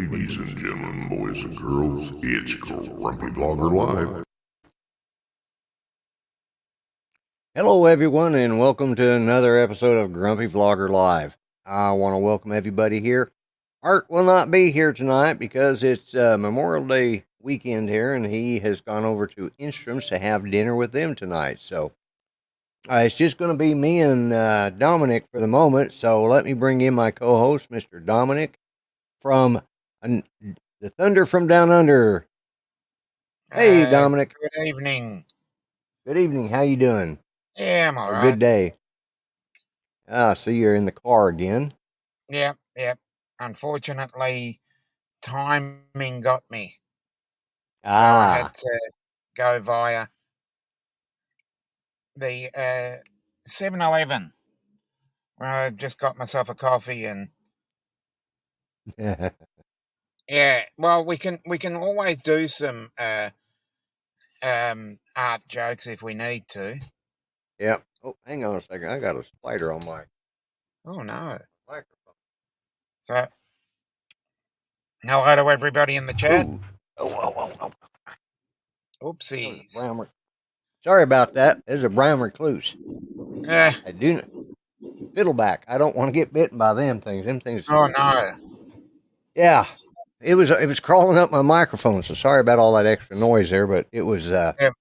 Ladies and gentlemen, boys and girls, it's Grumpy Vlogger Live. Hello, everyone, and welcome to another episode of Grumpy Vlogger Live. I want to welcome everybody here. Art will not be here tonight because it's Memorial Day weekend here, and he has gone over to Instruments to have dinner with them tonight. So it's just going to be me and Dominic for the moment. So let me bring in my co-host, Mr. Dominic, from the Thunder from Down Under. Hey, Dominic. Good evening. Good evening. How you doing? Yeah, I'm all right. Good day. So you're in the car again. Yep. Unfortunately, timing got me. So I had to go via the 7-Eleven, where I just got myself a coffee and yeah. Well, we can always do some art jokes if we need to. Yep. Oh, hang on a second. I got a spider on my microphone. So, hello to everybody in the chat. Oh. Oopsies. Sorry about that. There's a brown recluse. I do fiddleback. I don't want to get bitten by them things. Oh no. Yeah. It was crawling up my microphone, so sorry about all that extra noise there, but it was Yep.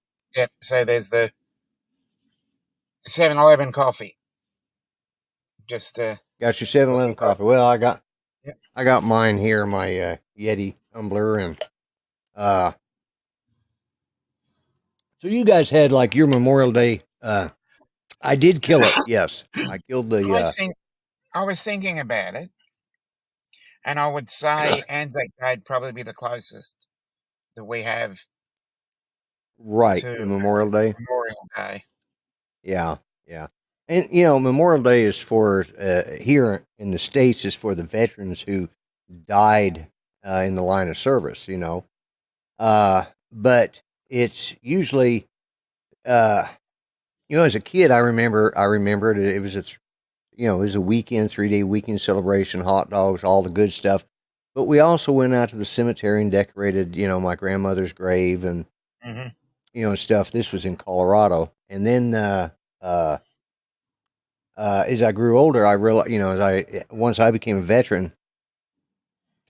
So there's the 7-Eleven coffee. Just got your 7-Eleven coffee. Well, I got mine here, my Yeti tumbler, and so you guys had like your Memorial Day. I did kill it. Yes, I killed the. I was thinking about it, and I would say Anzac Day'd probably be the closest that we have. Right, to Memorial Day. Memorial Day. Yeah. And, Memorial Day is for, here in the States, is for the veterans who died in the line of service, But it's usually, as a kid, I remember it was it was a weekend, 3-day weekend celebration, hot dogs, all the good stuff. But we also went out to the cemetery and decorated, my grandmother's grave and, stuff. This was in Colorado. And then, as I grew older, I realized, once I became a veteran,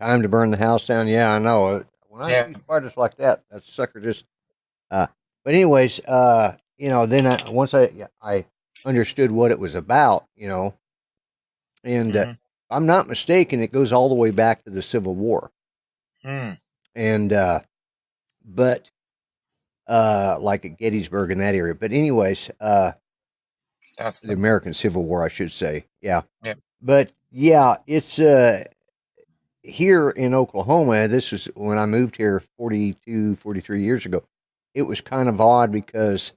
time to burn the house down. Yeah, I know. When I see spiders like that sucker just. But anyways, then once I understood what it was about, and I'm not mistaken, it goes all the way back to the Civil War. And but like at Gettysburg in that area. But anyways, that's the American Civil War, I should say. Yeah. Yep. But yeah, it's here in Oklahoma. This is when I moved here 43 years ago. It was kind of odd because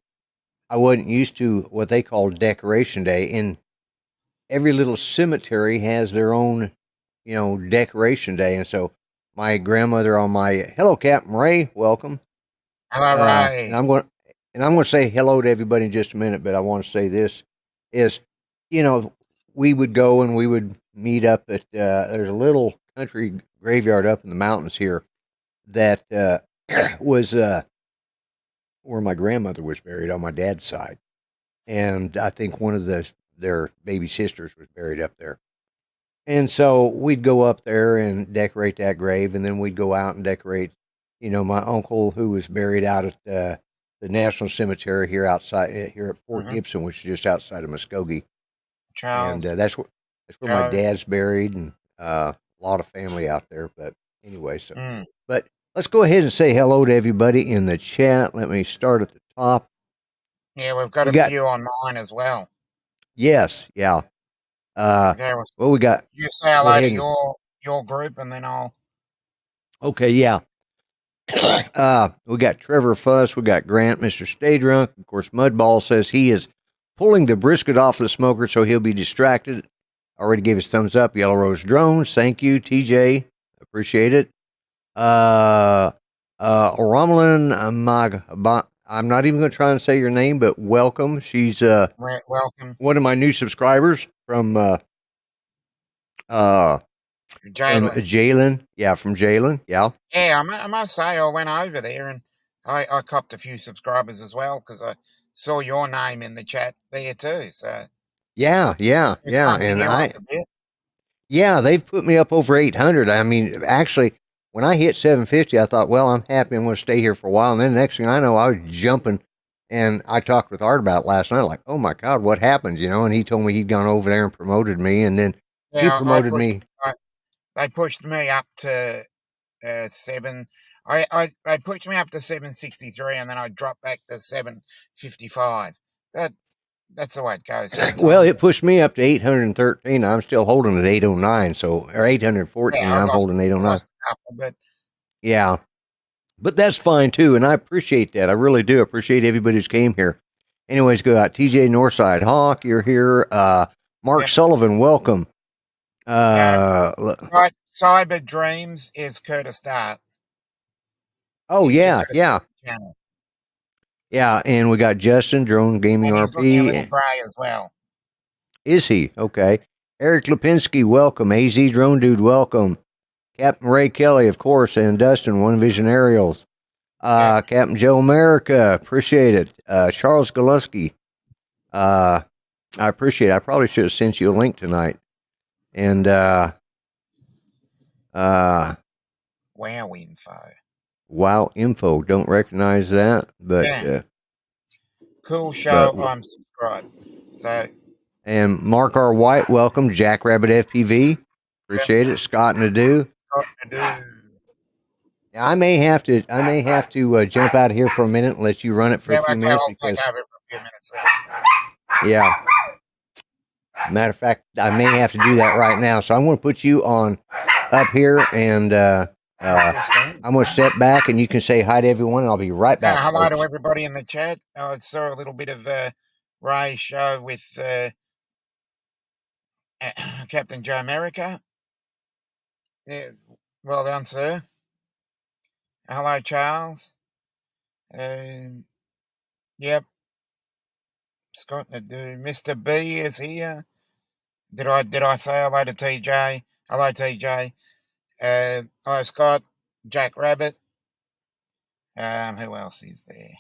I wasn't used to what they call Decoration Day, and every little cemetery has their own, Decoration Day. And so my grandmother on my hello, Captain Ray, welcome. Hello, Ray. And I'm going to say hello to everybody in just a minute, but I want to say this is, we would go and we would meet up at, there's a little country graveyard up in the mountains here that was where my grandmother was buried on my dad's side. And I think one of their baby sisters was buried up there. And so we'd go up there and decorate that grave, and then we'd go out and decorate, my uncle who was buried out at the National Cemetery here at Fort Gibson, which is just outside of Muskogee. Charles. And that's where my dad's buried, and a lot of family out there. But anyway, but let's go ahead and say hello to everybody in the chat. Let me start at the top. Yeah, we've got a few on mine as well. Yes, yeah. Well, we got. You say hello to your group, and then I'll. Okay, yeah. We got Trevor Fuss, we got Grant, Mr. Stay Drunk. Of course, Mudball says he is pulling the brisket off the smoker, so he'll be distracted. Already gave his thumbs up. Yellow Rose Drones, thank you, TJ. Appreciate it. Romulan I'm not even going to try and say your name, but welcome. She's welcome. One of my new subscribers from From Jalen. Jalen. Yeah, from Jalen. Yeah. Yeah, I must say I went over there and I copped a few subscribers as well because I saw your name in the chat there too. So Yeah, yeah, it's yeah. bumping And you up a bit. yeah, they've put me up over 800. I mean, actually, when I hit 750, I thought, well, I'm happy. I'm going to stay here for a while. And then the next thing I know, I was jumping. And I talked with Art about it last night, like, oh my God, what happened? And he told me he'd gone over there and promoted me. And then he Yeah, promoted me. they pushed me up to 7. I pushed me up to 763, and then I dropped back to 755. That's the way it goes sometimes. Well, it pushed me up to 813. I'm still holding at 809. Or 814. Yeah, I'm holding 809. lost a couple, but yeah. But that's fine too. And I appreciate that. I really do appreciate everybody who's came here. Anyways, go out. TJ Northside Hawk, you're here. Mark Sullivan, welcome. Right, Cyber Dreams is Curtis Dart. Oh, yeah, yeah. Channel. Yeah, and we got Justin, Drone Gaming and he's looking a little RP. grey as well. Is he? Okay. Eric Lipinski, welcome. AZ Drone Dude, welcome. Captain Ray Kelly, of course, and Dustin, One Vision Aerials. Captain Joe America, appreciate it. Charles Galuski, I appreciate it. I probably should have sent you a link tonight. And Wow info. Wow info. Don't recognize that, but cool show. I'm subscribed. So and Mark R. White, welcome. Jackrabbit FPV, appreciate it. Scott Nadeau. Yeah, I may have to jump out of here for a minute and let you run it for a few minutes because take over for a few minutes then. Yeah. Matter of fact, I may have to do that right now. So I'm going to put you on up here, and I'm going to step back, and you can say hi to everyone, and I'll be right back. Hello to everybody in the chat. I saw a little bit of Ray show with Captain Joe America. Yeah, well done, sir. Hello, Charles. Yep. Scott Nadeau. Mr. B is here. Did I say hello to TJ? Hello, TJ. Hello, Scott. Jack Rabbit. Who else is there?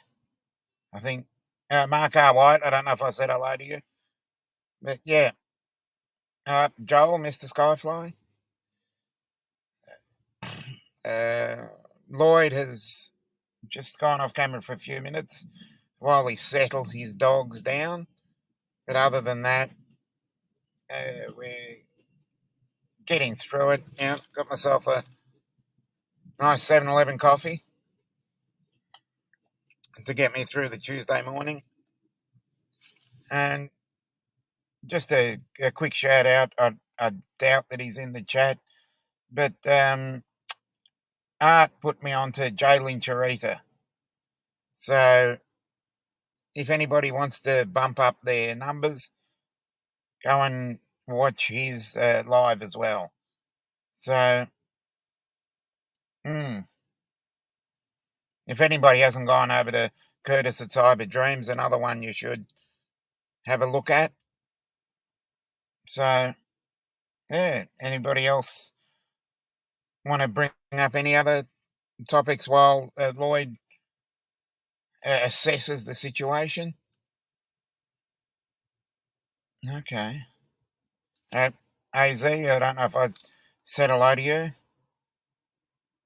I think Mark R. White. I don't know if I said hello to you. But yeah. Joel, Mr. Skyfly. Lloyd has just gone off camera for a few minutes while he settles his dogs down. But other than that, we're getting through it. Yeah, got myself a nice 7-Eleven coffee to get me through the Tuesday morning. And just a quick shout out. I doubt that he's in the chat, but Art put me onto Jalen Charita. So if anybody wants to bump up their numbers, go and watch his live as well. So, if anybody hasn't gone over to Curtis at Cyber Dreams, another one you should have a look at. So, yeah, anybody else want to bring up any other topics while Lloyd assesses the situation? Okay. AZ, I don't know if I said hello to you,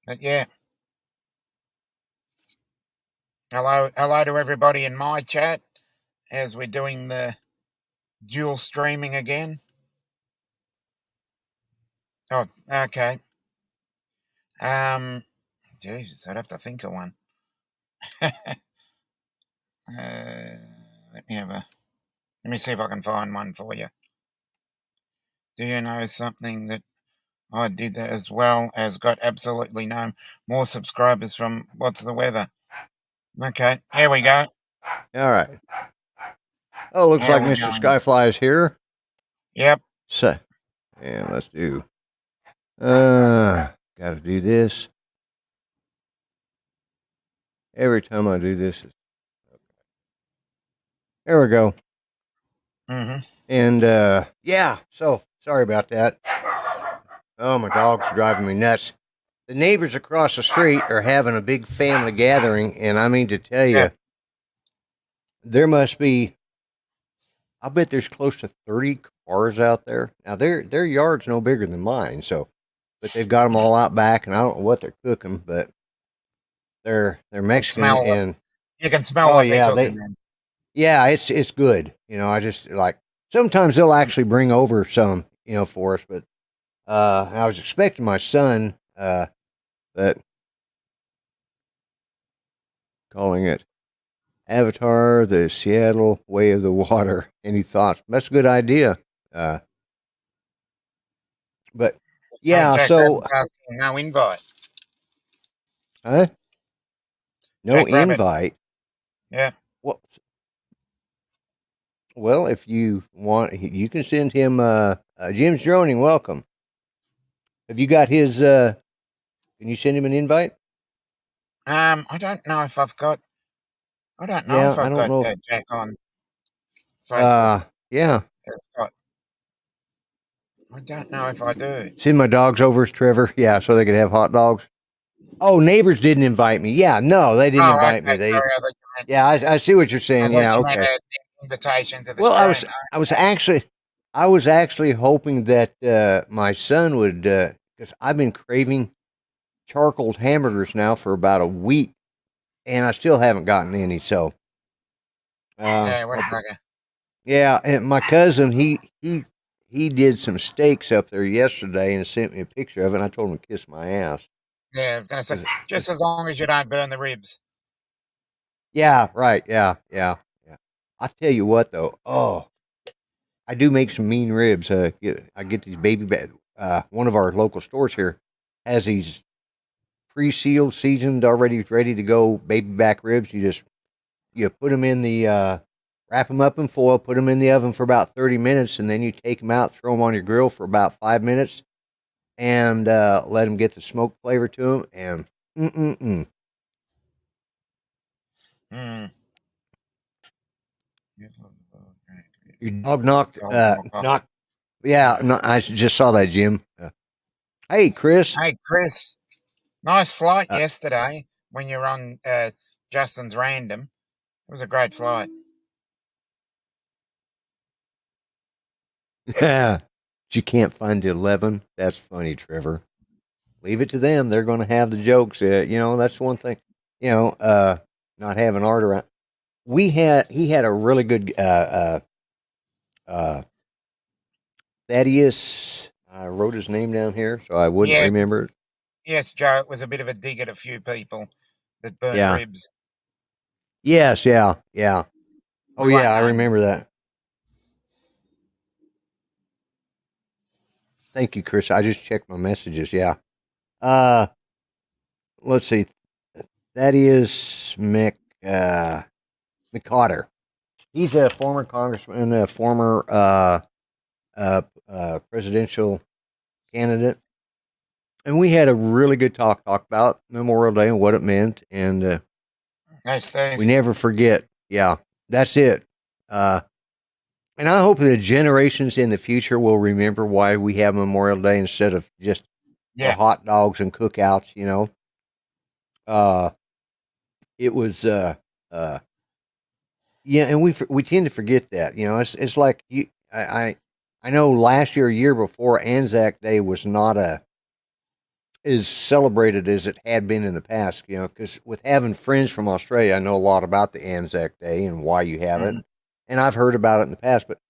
but yeah. Hello to everybody in my chat as we're doing the dual streaming again. Oh, okay. Jesus, I'd have to think of one. Let me see if I can find one for you. Do you know something that I did that as well as got absolutely no more subscribers from What's the Weather? Okay, here we go. All right. Oh, looks like Mr. Skyfly is here. Yep. So, yeah, let's do. Got to do this. Every time I do this, there we go. Mm-hmm. And yeah, so sorry about that. Oh, my dog's driving me nuts. The neighbors across the street are having a big family gathering, and I mean to tell Yeah. you, there must be. I bet there's close to 30 cars out there. Now their yard's no bigger than mine, so but they've got them all out back, and I don't know what they're cooking, but they're You Mexican, smell what and you can smell oh what they're yeah, cooking then. it's good. I just like sometimes they'll actually bring over some for us, but I was expecting my son, but calling it Avatar, the Seattle Way of the Water. Any thoughts? That's a good idea. Uh, but Hey, yeah, Jack so Rabbit's asking no invite. huh? No Jack Rabbit. invite. Yeah. Well, well, if you want, you can send him. Jim's droning. Welcome. Have you got his? Can you send him an invite? I don't know if I've got. I don't know Yeah, if I I've don't got know. Jack on Facebook. Yeah. Scott. I don't know if I do. Send my dogs over as Trevor. Yeah, so they could have hot dogs. Oh, neighbors didn't invite me. Yeah, no, they didn't Oh, invite me. okay. They. Sorry, I thought you meant. Yeah, I see what you're I saying. thought Yeah, you meant okay. an invitation to the Well, stream. I was actually hoping that my son would, because I've been craving charcoal hamburgers now for about a week, and I still haven't gotten any. So, Yeah, what I'll- bugger. yeah, and my cousin he did some steaks up there yesterday and sent me a picture of it. And I told him to kiss my ass. Yeah, I was gonna say 'Cause- just as long as you don't burn the ribs. yeah, right. Yeah. I tell you what, though. Oh, I do make some mean ribs. I get these baby back. One of our local stores here has these pre-sealed, seasoned, already ready to go baby back ribs. You put them in the wrap them up in foil, put them in the oven for about 30 minutes, and then you take them out, throw them on your grill for about 5 minutes, and let them get the smoke flavor to them. And Mm. your dog knocked. Yeah, no, I just saw that, Jim. Hey, Chris. Hey, Chris. Nice flight Uh, yesterday when you were on Justin's Random. It was a great flight. Yeah, you can't find the 11. That's funny, Trevor. Leave it to them. They're going to have the jokes. That's one thing. Not having art around. He had a really good uh, Thaddeus. I wrote his name down here so I wouldn't Yes, remember it. yes, Joe. It was a bit of a dig at a few people that burnt Yeah. ribs. Yes. Yeah. Oh We won't yeah, I name remember that. Thank you, Chris. I just checked my messages. Yeah. Let's see. Thaddeus McCotter. He's a former congressman, a former presidential candidate, and we had a really good talk about Memorial Day and what it meant, and Hey, Steve. we never forget. Yeah, that's it. And I hope the generations in the future will remember why we have Memorial Day instead of just for Yeah. hot dogs and cookouts. It was yeah, and we tend to forget that. It's like I know last year before, Anzac Day was not as celebrated as it had been in the past. Because with having friends from Australia, I know a lot about the Anzac Day and why you have it, and I've heard about it in the past. But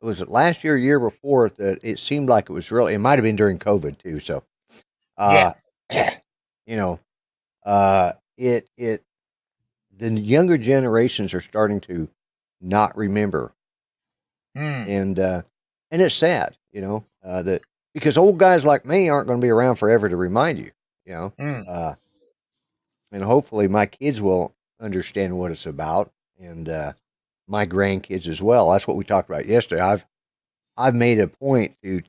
was it last year before that it seemed like it was really? It might have been during COVID too. So, Yeah. it the younger generations are starting to not remember, Mm. and it's sad, that because old guys like me aren't going to be around forever to remind you, Mm. and hopefully my kids will understand what it's about, and my grandkids as well. That's what we talked about yesterday. I've made a point to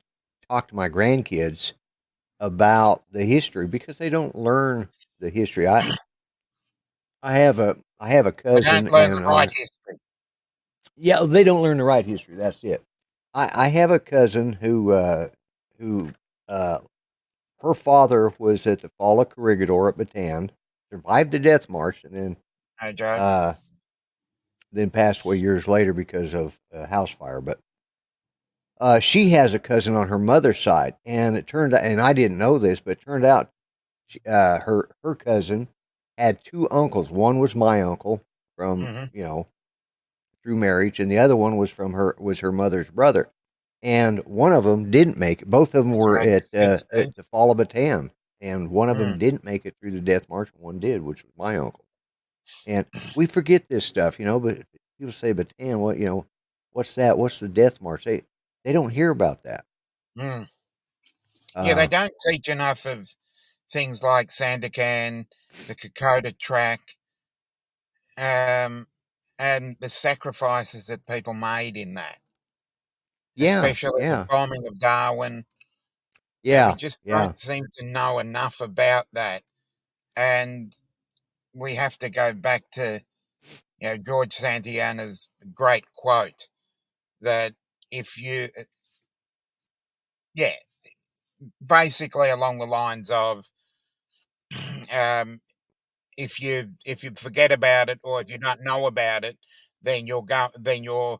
talk to my grandkids about the history because they don't learn the history. I have a I cousin, don't learn the and right history. yeah, they don't learn the right history. That's it. I have a cousin who her father was at the Fall of Corregidor at Bataan, survived the death march, and Okay. then passed away years later because of a house fire. But she has a cousin on her mother's side, and it turned out, and I didn't know this, but it turned out her cousin had two uncles. One was my uncle from Mm-hmm. through marriage, and the other one was her mother's brother. And one of them didn't make it. Both of them That's were right. at the Fall of Bataan, and one of them Mm. didn't make it through the death march, and one did, which was my uncle. And we forget this stuff, but people say Bataan, what's that? What's the death march? They don't hear about that. Mm. Yeah, they Uh, don't teach enough of things like Sandakan, the Kokoda track, and the sacrifices that people made in that, yeah, especially the yeah, bombing of Darwin. We yeah, just yeah. don't seem to know enough about that. And we have to go back to, George Santayana's great quote that if you, yeah, basically along the lines of, um, if you forget about it or if you don't know about it, then you're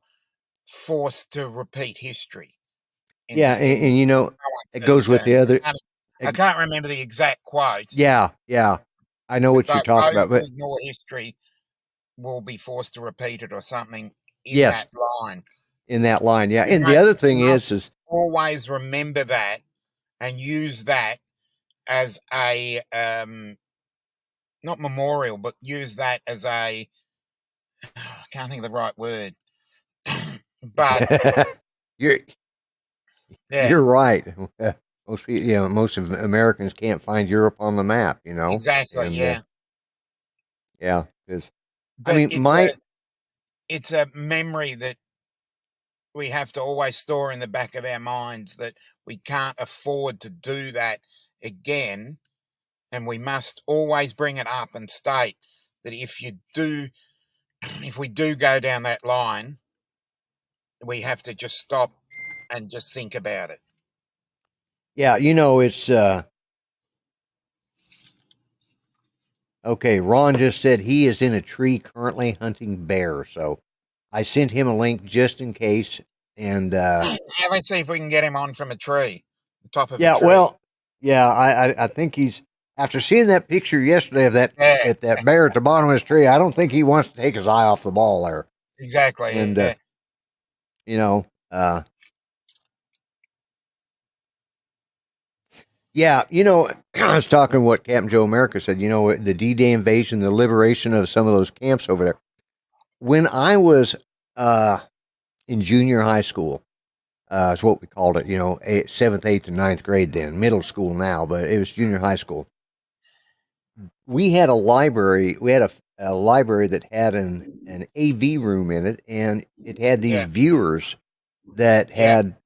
forced to repeat history. Yeah, and So much it goes with the terms. other. I It, can't remember the exact quote, yeah, yeah. I know but what you're talking those about, who but ignore history will be forced to repeat it or something in yes, that line. in that line, yeah. We And the must other we thing must is always remember that and use that as a not memorial, but use that as a I can't think of the right word. But you're yeah, you're right. Most people, most of Americans can't find Europe on the map, exactly, and yeah. yeah, because I But mean, my it's a memory that we have to always store in the back of our minds that we can't afford to do that again, and we must always bring it up and state that if we do go down that line, we have to just stop and just think about it. yeah, it's okay. Ron just said he is in a tree currently hunting bear, so I sent him a link just in case, and Now let's see if we can get him on from a tree, the top of a yeah, tree. well, yeah, I think he's after seeing that picture yesterday of Yeah, that bear at the bottom of his tree. I don't think he wants to take his eye off the ball there. exactly. And Yeah, you know, uh, yeah, I was talking what Captain Joe America said. The D-Day invasion, the liberation of some of those camps over there. When I was in junior high school, is what we called it. Seventh, eighth, and ninth grade then, middle school now, but it was junior high school. We had a library. We had a library that had an AV room in it, and it had these yeah, viewers that yeah. had,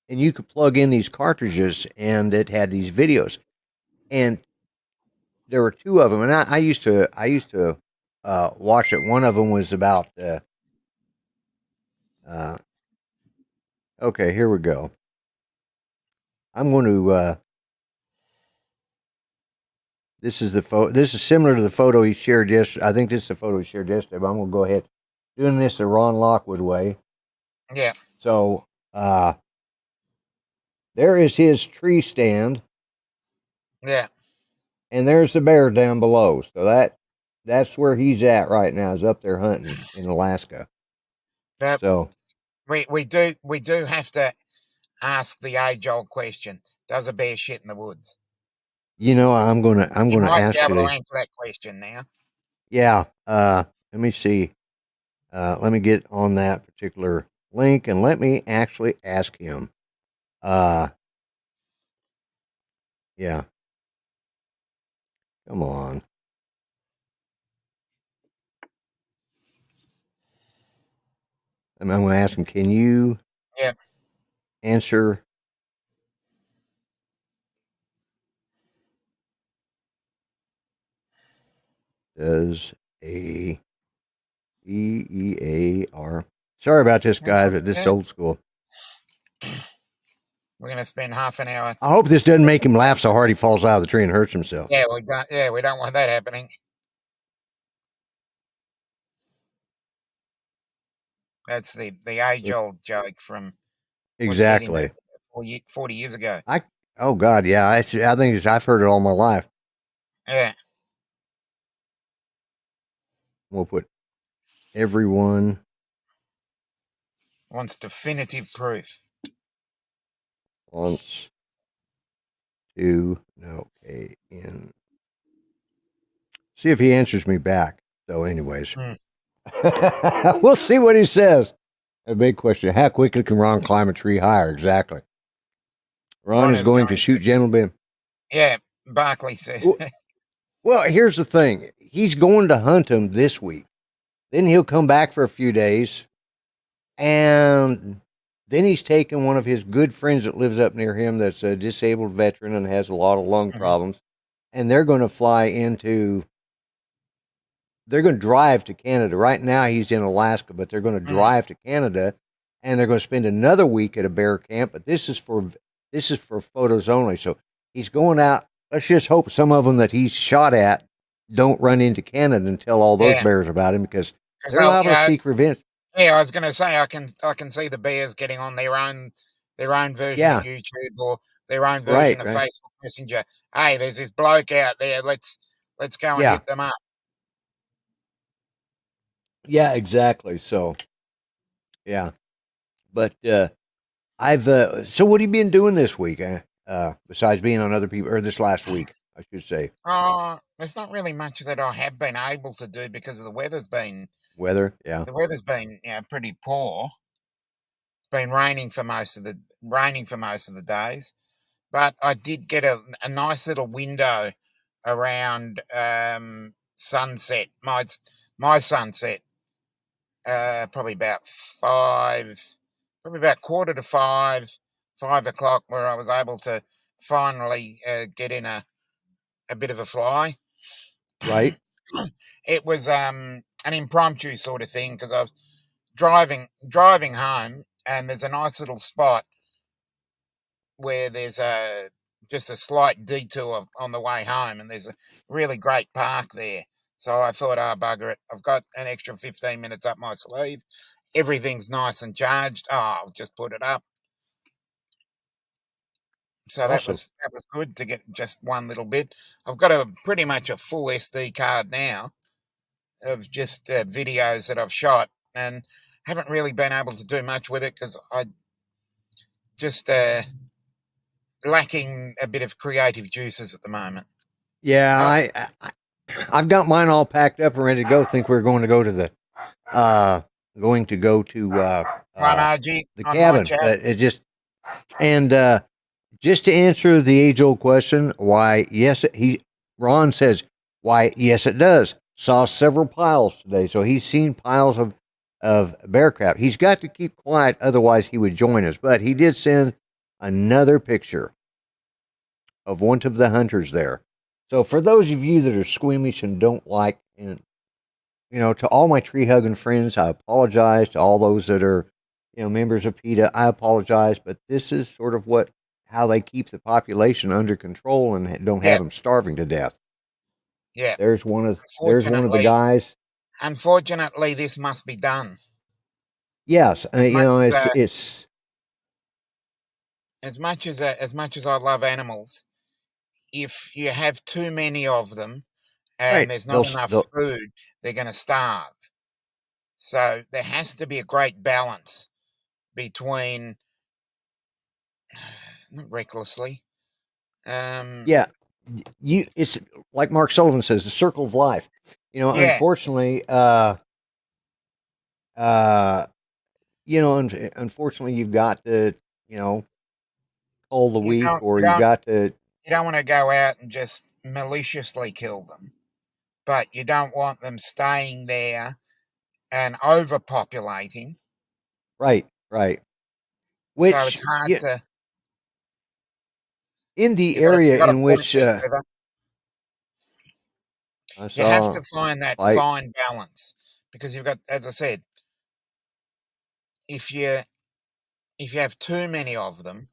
and you could plug in these cartridges, and it had these videos, and there were two of them, and I used to watch it. One of them was about uh, okay, here we go. I'm going to this is the photo. This is similar to the photo he shared yesterday. I think this is the photo he shared yesterday, but I'm going to go ahead doing this the Ron Lockwood way. Yeah, So uh, there is his tree stand, yeah. and there's the bear down below. So that's where he's at right now. Is up there hunting in Alaska. That So we do have to ask the age-old question: does a bear shit in the woods? I'm You gonna might be ask able to today. answer that question now. Yeah. Let me see. Let me get on that particular link and let me actually ask him. Uh, yeah. Come on. I'm going to ask him. Can you Yeah, answer? Does a EEAR? Sorry about this, that's guys, what but this is yeah. old school. We're going to spend half an hour. I hope this doesn't make him laugh so hard he falls out of the tree and hurts himself. Yeah, we don't want that happening. That's the age-old joke from Exactly. 40 years ago. Oh God, yeah. I think I've heard it all my life. Yeah. We'll put everyone Wants definitive proof. wants to know in. See if he answers me back. So, anyways, we'll see what he says. A big question: how quickly can Ron climb a tree higher? Exactly. Ron is going to shoot gentlemen. Yeah, Barkley said. Well, here's the thing: he's going to hunt him this week. Then he'll come back for a few days, and then he's taking one of his good friends that lives up near him that's a disabled veteran and has a lot of lung problems, and they're going to fly into. They're going to drive to Canada. Right now, he's in Alaska, but they're going to drive to Canada, and they're going to spend another week at a bear camp. But this is for photos only. So he's going out. Let's just hope some of them that he's shot at don't run into Canada and tell all those bears about him, because they're liable to seek revenge. Yeah, I was going to say I can see the bears getting on their own version of YouTube or their own version of Facebook Messenger. Hey, there's this bloke out there. Let's go and hit them up. Yeah, exactly. So, yeah, but I've so what have you been doing this week? Besides being on other people, or this last week, I should say. There's not really much that I have been able to do because the weather's been The weather's been pretty poor. It's been raining for most of the days, but I did get a nice little window around sunset. My sunset. Probably about 5:45, 5 o'clock, where I was able to finally get in a bit of a fly. Right. It was an impromptu sort of thing because I was driving home, and there's a nice little spot where there's just a slight detour on the way home, and there's a really great park there. So I thought, bugger it, I've got an extra 15 minutes up my sleeve. Everything's nice and charged. I'll just put it up. So awesome. that was good to get just one little bit. I've got pretty much a full SD card now of just videos that I've shot, and haven't really been able to do much with it because I just lacking a bit of creative juices at the moment. Yeah, I've got mine all packed up and ready to go. Think we're going to go to the the cabin. It just just to answer the age old question, why? Yes, Ron says why. Yes, it does. Saw several piles today, so he's seen piles of bear crap. He's got to keep quiet, otherwise he would join us. But he did send another picture of one of the hunters there. So for those of you that are squeamish and don't like, and to all my tree hugging friends, I apologize. To all those that are, members of PETA, I apologize. But this is sort of how they keep the population under control and don't have them starving to death. Yeah, there's one of the guys. Unfortunately, this must be done. Yes, it's as much as I love animals. If you have too many of them and there's not enough food, they're going to starve. So there has to be a great balance between, not recklessly. It's like Mark Sullivan says, the circle of life. Unfortunately, unfortunately, you've got to, call the week, or you've got to. You don't want to go out and just maliciously kill them, but you don't want them staying there and overpopulating. Right. Which, so it's hard to. In the area in which you have to find that fine balance, because you've got, as I said, if you have too many of them,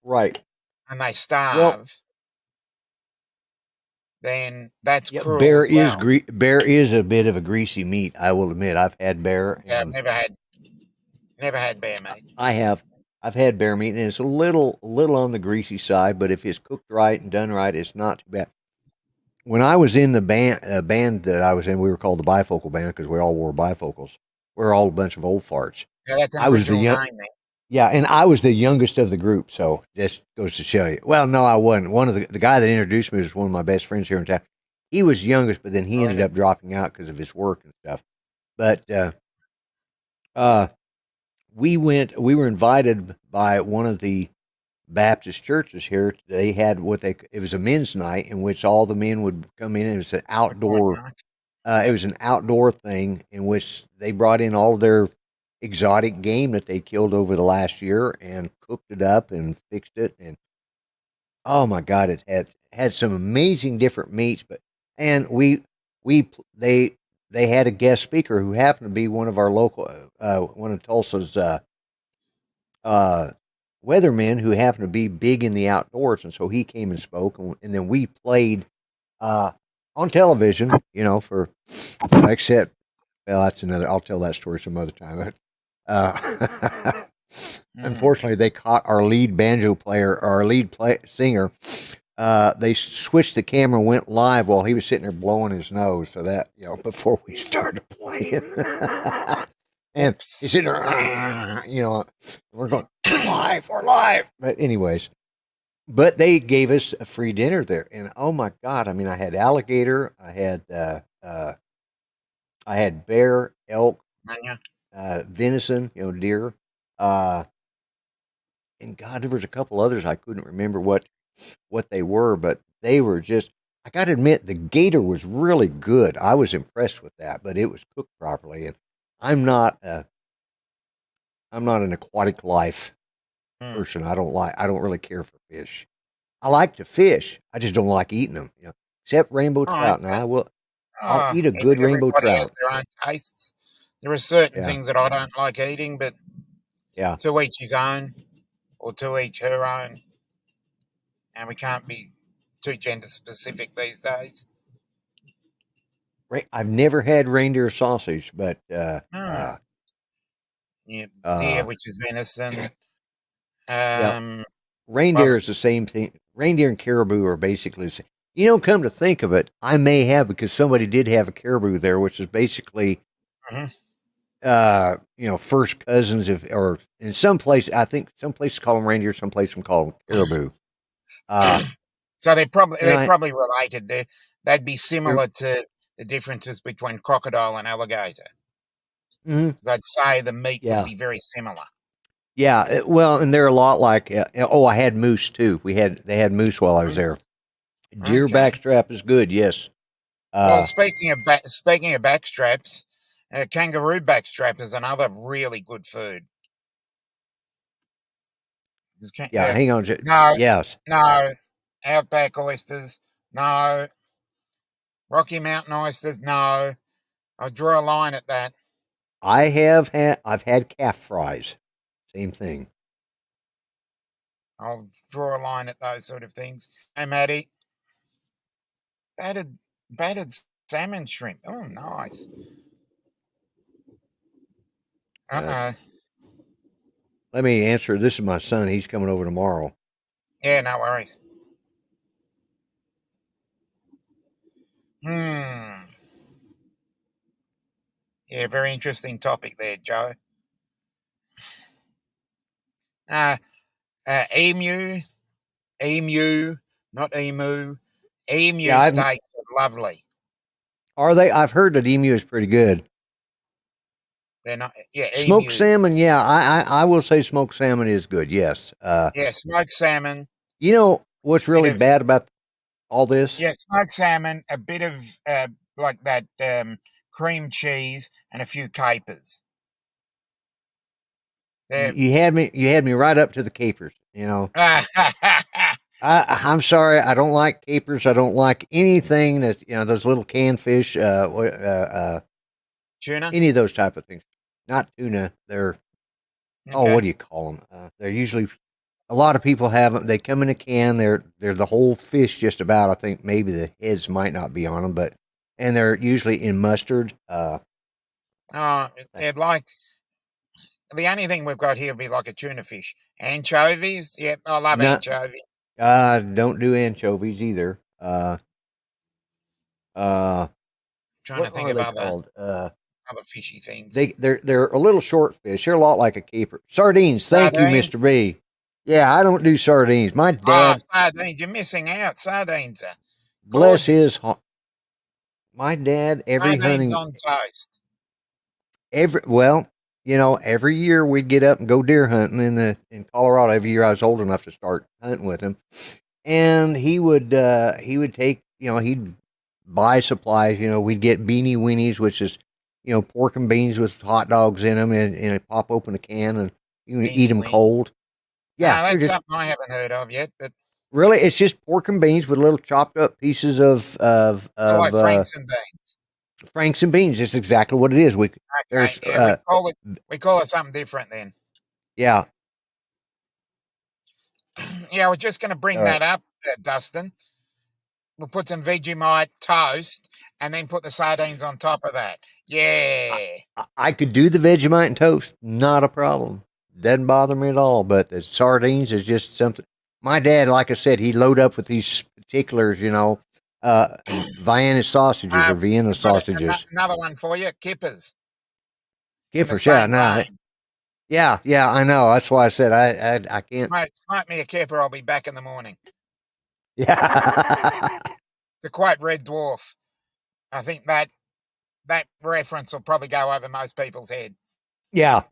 Right. and they Well, starve, then that's yeah, cruel as well. bear is a bit of a greasy meat. I will admit, I've had bear, Yeah, I've and never had bear meat. I have. I've had bear meat, and it's a little on the greasy side, but if it's cooked right and done right, it's not too bad. When I was in the band that I was in, we were called the Bifocal Band because we all wore bifocals. We're all a bunch of old farts. Yeah, that's an I was the original young, name then. yeah, and I was the youngest of the group, so just goes to show you. Well, no, I wasn't. One of the guy that introduced me was one of my best friends here in town. He was youngest, but then he ended Really? up dropping out because of his work and stuff. But uh, we were invited by one of the Baptist churches here. They had it was a men's night in which all the men would come in. And Good point, Mark. it was an outdoor thing in which they brought in all their exotic game that they killed over the last year and cooked it up and fixed it. And oh my God, it had some amazing different meats. But and we they had a guest speaker who happened to be one of our local one of Tulsa's uh, weathermen who happened to be big in the outdoors, and so he came and spoke, and then we played uh, on television, for except, well, that's another. I'll tell that story some other time. Uh, Unfortunately, they caught our lead banjo player, our singer. They switched the camera, and went live while he was sitting there blowing his nose. So that before we started playing. And he's sitting there, we're going, we're live. But anyways, they gave us a free dinner there. And oh my God, I mean, I had alligator, I had bear, elk, venison, deer. And God, there was a couple others I couldn't remember what they were, but they were just, I got to admit, the gator was really good. I was impressed with that, but it was cooked properly. And I'm not an aquatic life person. I don't really care for fish. I like to fish. I just don't like eating them. Except rainbow trout. Now I'll eat a good rainbow Everybody has trout. their own tastes. There are certain Yeah. things that I don't like eating, but Yeah. to each his own, or to each her own, and we can't be too gender specific these days. I've never had reindeer sausage, but Yeah, deer, which is venison. Yeah. Reindeer is the same thing. Reindeer and caribou are basically the same. Come to think of it, I may have, because somebody did have a caribou there, which is basically, first cousins, or in some places, I think some places call them reindeer, some places call them caribou. So they're probably related. They'd be similar to the differences between crocodile and alligator. Mm-hmm. I'd say the meat would be very similar. Yeah, well, and they're a lot like. I had moose too. They had moose while I was there. Deer backstrap is good. Yes. Well, speaking of backstraps, kangaroo backstrap is another really good food. Hang on. No, yes. No, outback oysters, no. Rocky Mountain oysters, no. I draw a line at that. I've had calf fries. Same thing. I'll draw a line at those sort of things. Hey, Maddie. Battered salmon shrimp. Oh, nice. Let me answer. This is my son. He's coming over tomorrow. Yeah, no worries. Yeah, very interesting topic there, Joe. Emu, not emu. Emu steaks are lovely. Are they? I've heard that emu is pretty good. They're not. Yeah, smoked salmon. Yeah, I will say smoked salmon is good. Yes. Yeah, smoked salmon. You know what's really bad about all this? Yeah, smoked salmon, a bit of like that cream cheese, and a few capers. You had me right up to the capers. I'm sorry, I don't like capers. I don't like anything that's those little canned fish, tuna, any of those type of things. Not tuna. They're what do you call them? They're usually a lot of people have them. They come in a can. They're the whole fish just about. I think maybe the heads might not be on them, but and they're usually in mustard. They'd like the only thing we've got here would be like a tuna fish. Anchovies, yep, I love Not anchovies. don't do anchovies either. Trying to What think are of they other called? fishy things. They're a little short fish. They're a lot like a caper. Sardines. Thank you, Sardines. Mister B. Yeah, I don't do sardines. My dad, Sardines. You're missing out. Sardines are bless gorgeous. his, my dad. Every Sardines hunting, on toast. every year we'd get up and go deer hunting in Colorado. Every year I was old enough to start hunting with him, and he would take he'd buy supplies. We'd get beanie weenies, which is pork and beans with hot dogs in them, and pop open a can and you can eat Beanie them weenies. cold. Yeah, they're That's just something I haven't heard of yet, but really it's just pork and beans with little chopped up pieces I like Franks and beans. Franks and beans. It's exactly what it is. Okay, There's yeah, we call it something different then. yeah. Yeah, we're just going to bring All right. that up, Dustin. We'll put some Vegemite toast and then put the sardines on top of that. Yeah. I could do the Vegemite and toast, not a problem. Doesn't bother me at all. But the sardines is just something. My dad, like I said, he'd load up with these particulars, Vienna sausages or Vienna sausages. Another one for you, kippers. Kippers, yeah, no, yeah, I know. That's why I said I can't. Smoke me a kipper, I'll be back in the morning. Yeah. To quote Red Dwarf, I think that reference will probably go over most people's head. Yeah.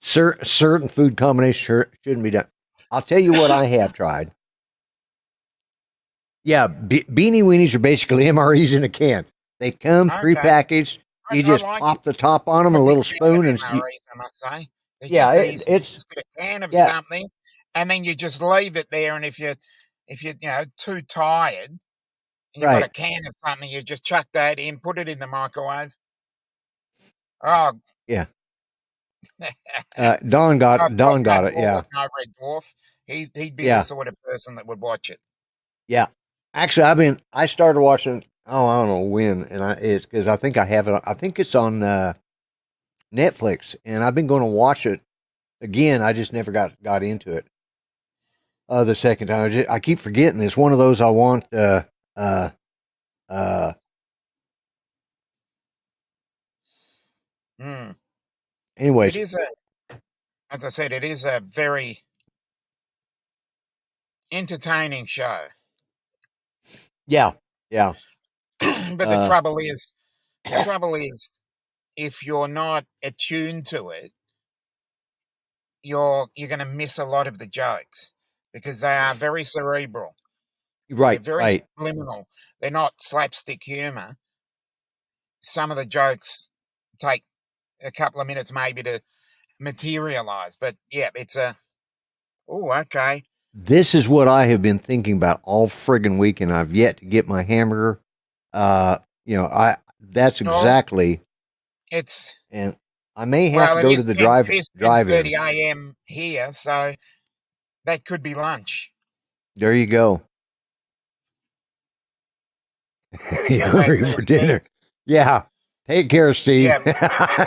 Certain food combinations shouldn't be done. I'll tell you what I have tried. Yeah, beanie weenies are basically MREs in a can. They come prepackaged. You just pop the top on them, a little spoon, and MREs, I must say. Yeah, it's just get a can of something, and then you just leave it there. And if you're too tired, and you've got a can of something, you just chuck that in, put it in the microwave. Oh, yeah. Don got it. Yeah, no Red Dwarf. He'd be the sort of person that would watch it. Yeah, actually, I started watching. Oh, I don't know when, and it's because I think I have it. I think it's on Netflix, and I've been going to watch it again. I just never got into it. The second time, I keep forgetting. It's one of those I want. Anyways, it is as I said, it is a very entertaining show. Yeah. But the trouble is, if you're not attuned to it, you're going to miss a lot of the jokes because they are very cerebral. Right. They're very subliminal. They're not slapstick humor. Some of the jokes take a couple of minutes maybe to materialize, but yeah, it's okay. This is what I have been thinking about all friggin' week, and I've yet to get my hamburger. That's exactly. It's and I may have to go to the drive-in. 10:30 a.m. here, so that could be lunch. There you go. You're hungry for dinner. Yeah. Take care, Steve. Yeah.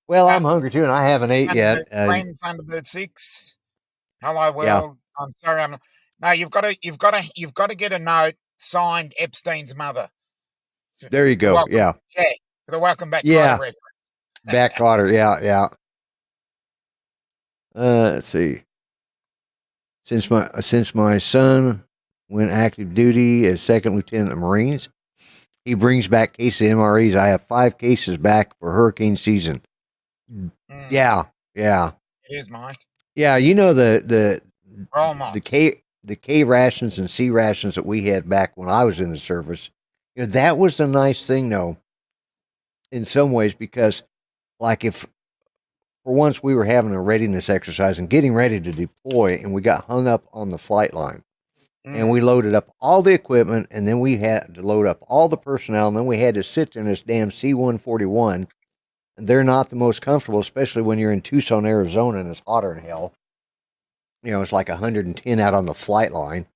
Well, I'm hungry too, and I haven't ate yet. Friends, Thunderbird 6. Hello, world. Yeah. I'm sorry. No, you've got to get a note signed Epstein's mother. There you go. Yeah. Yeah. For the welcome back. Yeah. Back Cotter. Yeah. Let's see. Since my son went active duty as second lieutenant in the Marines, he brings back cases of MREs. I have 5 cases back for hurricane season. Yeah. It is, Mike. Yeah, the K rations and C rations that we had back when I was in the service. That was a nice thing, though, in some ways, because, like, if for once we were having a readiness exercise and getting ready to deploy, and we got hung up on the flight line, and we loaded up all the equipment, and then we had to load up all the personnel, and then we had to sit there in this damn C-141 they're not the most comfortable, especially when you're in Tucson, Arizona, and it's hotter than hell. It's like 110 out on the flight line,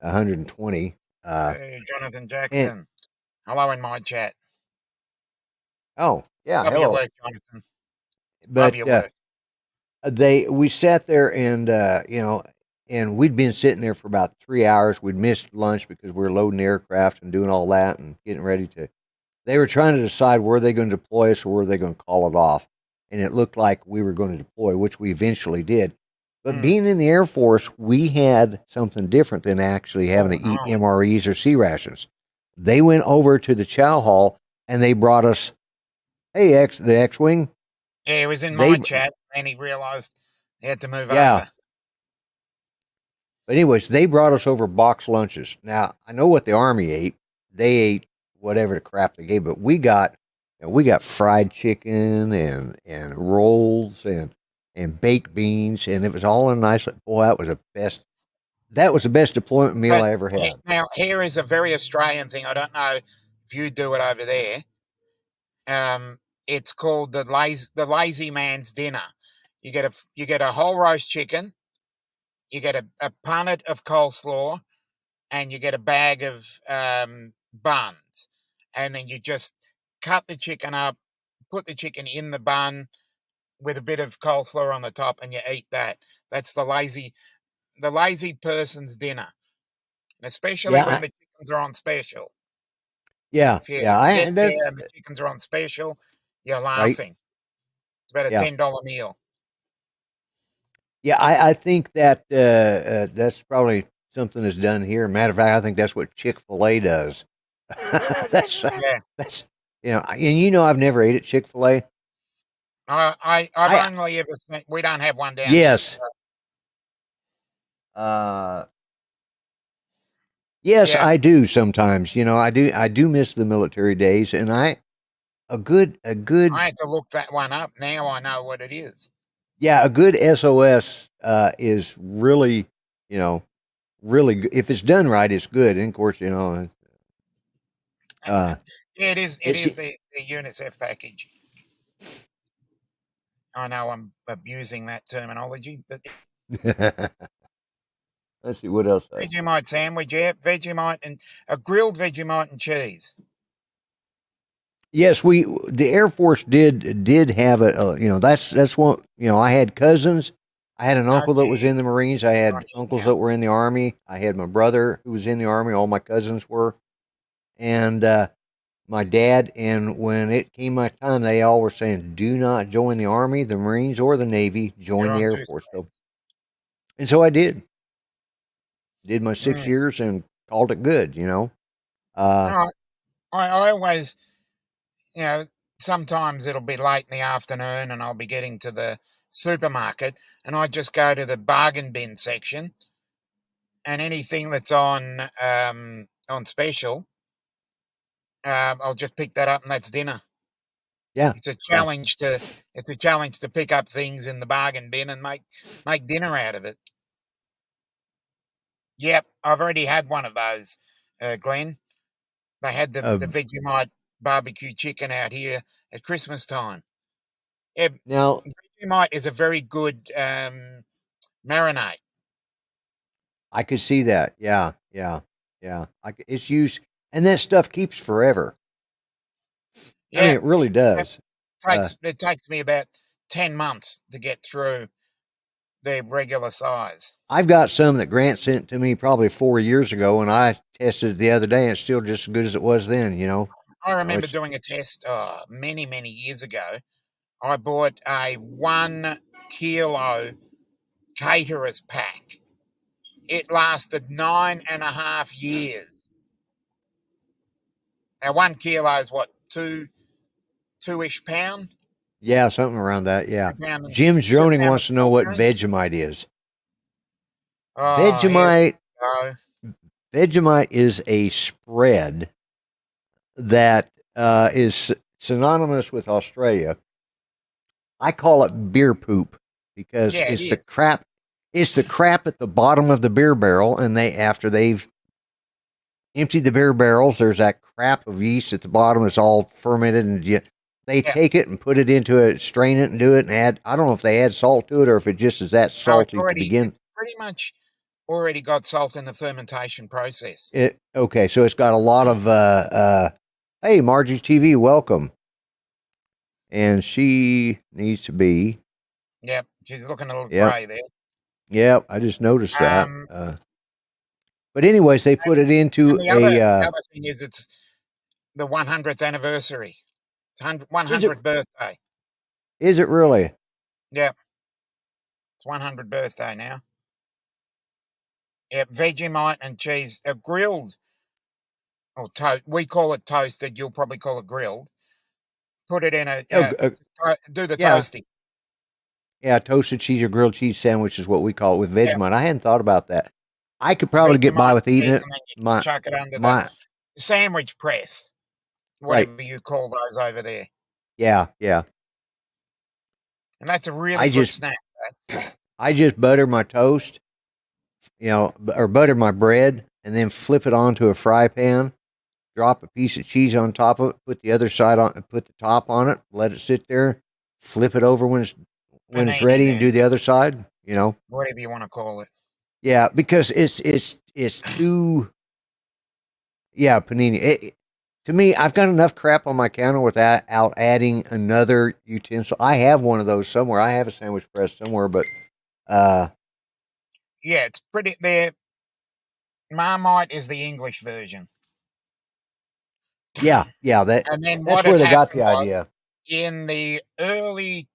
120. Hey, Jonathan And Jackson. Hello in my chat. oh yeah, Love your hello. work, Jonathan. Love But your work. we sat there and and we'd been sitting there for about 3 hours. We'd missed lunch because we were loading the aircraft and doing all that and getting ready to. They were trying to decide were they going to deploy us or were they going to call it off, and it looked like we were going to deploy, which we eventually did. But being in the Air Force, we had something different than actually having to eat no. MREs or C rations. They went over to the chow hall and they brought us, hey, the X-wing. Yeah, he was in They my chat and he realised he had to move yeah. over. But anyways, they brought us over box lunches. Now I know what the Army ate. They ate whatever the crap they gave, but we got fried chicken and rolls and baked beans, and it was all in a nice. Boy, that was the best. That was the best deployment meal I ever had. Now, here is a very Australian thing. I don't know if you do it over there. It's called the lazy man's dinner. You get a whole roast chicken, you get a punnet of coleslaw, and you get a bag of buns, and then you just cut the chicken up, put the chicken in the bun with a bit of coleslaw on the top, and you eat that. That's the lazy person's dinner, especially when Yeah, the chickens are on special. yeah, If you yeah. get And there that's and the chickens are on special, you're right. laughing. It's about a Yeah, $10 meal. yeah. I think that that's probably something that's done here. Matter of fact, I think that's what Chick-fil-A does. that's Yeah, that's and I've never ate at Chick-fil-A. I've I only ever seen. We don't have one down here. yes. Uh, yes, Yeah, I do sometimes. I do miss the military days, and a good I had to look that one up. Now I know what it is. yeah, a good SOS is really, you know, really good. If it's done right, it's good. And of course, uh, Yeah, it is. It it's is the UNICEF package. I know I'm abusing that terminology, but let's see what else. Vegemite sandwich, yeah, Vegemite and a grilled Vegemite and cheese. Yes, the Air Force did have it. That's one. I had cousins. I had an uncle that was Okay, in the Marines. I right had here uncles now. that were in the Army. I had my brother who was in the Army. All my cousins were, and my dad. And when it came my time, they all were saying, "Do not join the Army, the Marines, or the Navy. You're Join the on Air two Force." screens. And so I did. Did my Mm. 6 years and called it good. Uh, No, I always, you know, sometimes it'll be late in the afternoon and I'll be getting to the supermarket and I just go to the bargain bin section and anything that's on special, I'll just pick that up and that's dinner. yeah, It's a yeah. challenge to pick up things in the bargain bin and make dinner out of it. Yep, I've already had one of those, Glenn. They had the Uh, Vegemite barbecue chicken out here at Christmas time. Yeah, now Vegemite is a very good marinade. I could see that. Yeah, yeah, yeah. It's used, and that stuff keeps forever. I mean, Yeah, it really it does. Uh, takes me about 10 months to get through the regular size. I've got some that Grant sent to me probably 4 years ago, and I tested it the other day, and it's still just as good as it was then. I remember It's doing a test many, many years ago. I bought a 1 kilo caterer's pack. It lasted 9.5 years. Now 1 kilo is what, two-ish pound? yeah, something around that. Yeah. 2 pound and Jim's two droning pound wants and to know what 14. Vegemite is. Oh, here Vegemite, we go. Vegemite is a spread that is synonymous with Australia. I call it beer poop because Yeah, it it's the is. crap. It's the crap at the bottom of the beer barrel, and after they've emptied the beer barrels, there's that crap of yeast at the bottom that's all fermented, and They Yeah. take it and put it into it, strain it and do it and add, I don't know if they add salt to it or if it just is that No, it's salty to begin. pretty much already got salt in the fermentation process. Okay, so it's got a lot of, hey, Margie TV, welcome. And she needs to be. Yep, she's looking a little grey there. Yep, I just noticed that. But anyways, they put it into and the other thing is it's the 100th anniversary. It's 100th birthday. Is it really? Yep. It's 100th birthday now. Yep, Vegemite and cheese, grilled. Or we call it toasted. You'll probably call it grilled. Put it in do the toasting. Yeah, toasted cheese or grilled cheese sandwich is what we call it with Vegemite. I hadn't thought about that. I could probably get by with eating it. Chuck it under the sandwich press, whatever you call those over there. Yeah, yeah. And that's a really good snack. I just butter my toast, or butter my bread, and then flip it onto a fry pan, drop a piece of cheese on top of it, put the other side on, put the top on it, let it sit there, flip it over when it's ready, and do the other side. Whatever you want to call it. Yeah, because it's too. Yeah, panini. To me, I've got enough crap on my counter without adding another utensil. I have one of those somewhere. I have a sandwich press somewhere, but yeah, it's pretty there. Marmite is the English version. Yeah, and then that's where they got the idea. In the early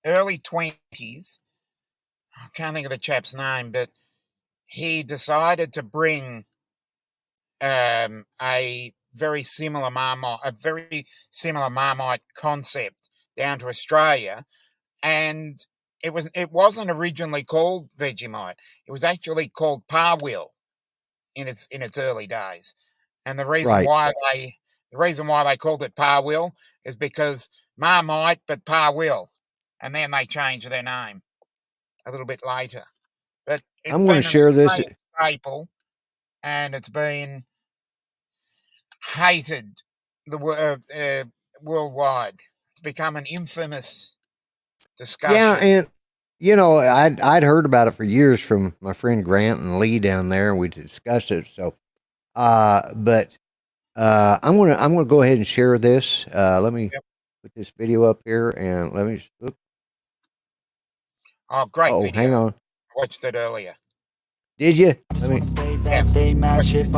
20s, I can't think of the chap's name, but he decided to bring a very similar Marmite concept down to Australia, and it wasn't originally called Vegemite. It was actually called Parwill in its early days, and the reason why they called it Parwill is because Marmite but Parwill, and then they changed their name a little bit later. But I'm going to share this staple, and it's been hated worldwide. It's become an infamous discussion. Yeah, and I'd heard about it for years from my friend Grant and Lee down there, and we discussed it. So, but I'm gonna go ahead and share this. Let me put this video up here, and let me. Oh, great video! Hang on. I watched it earlier. Did you? Can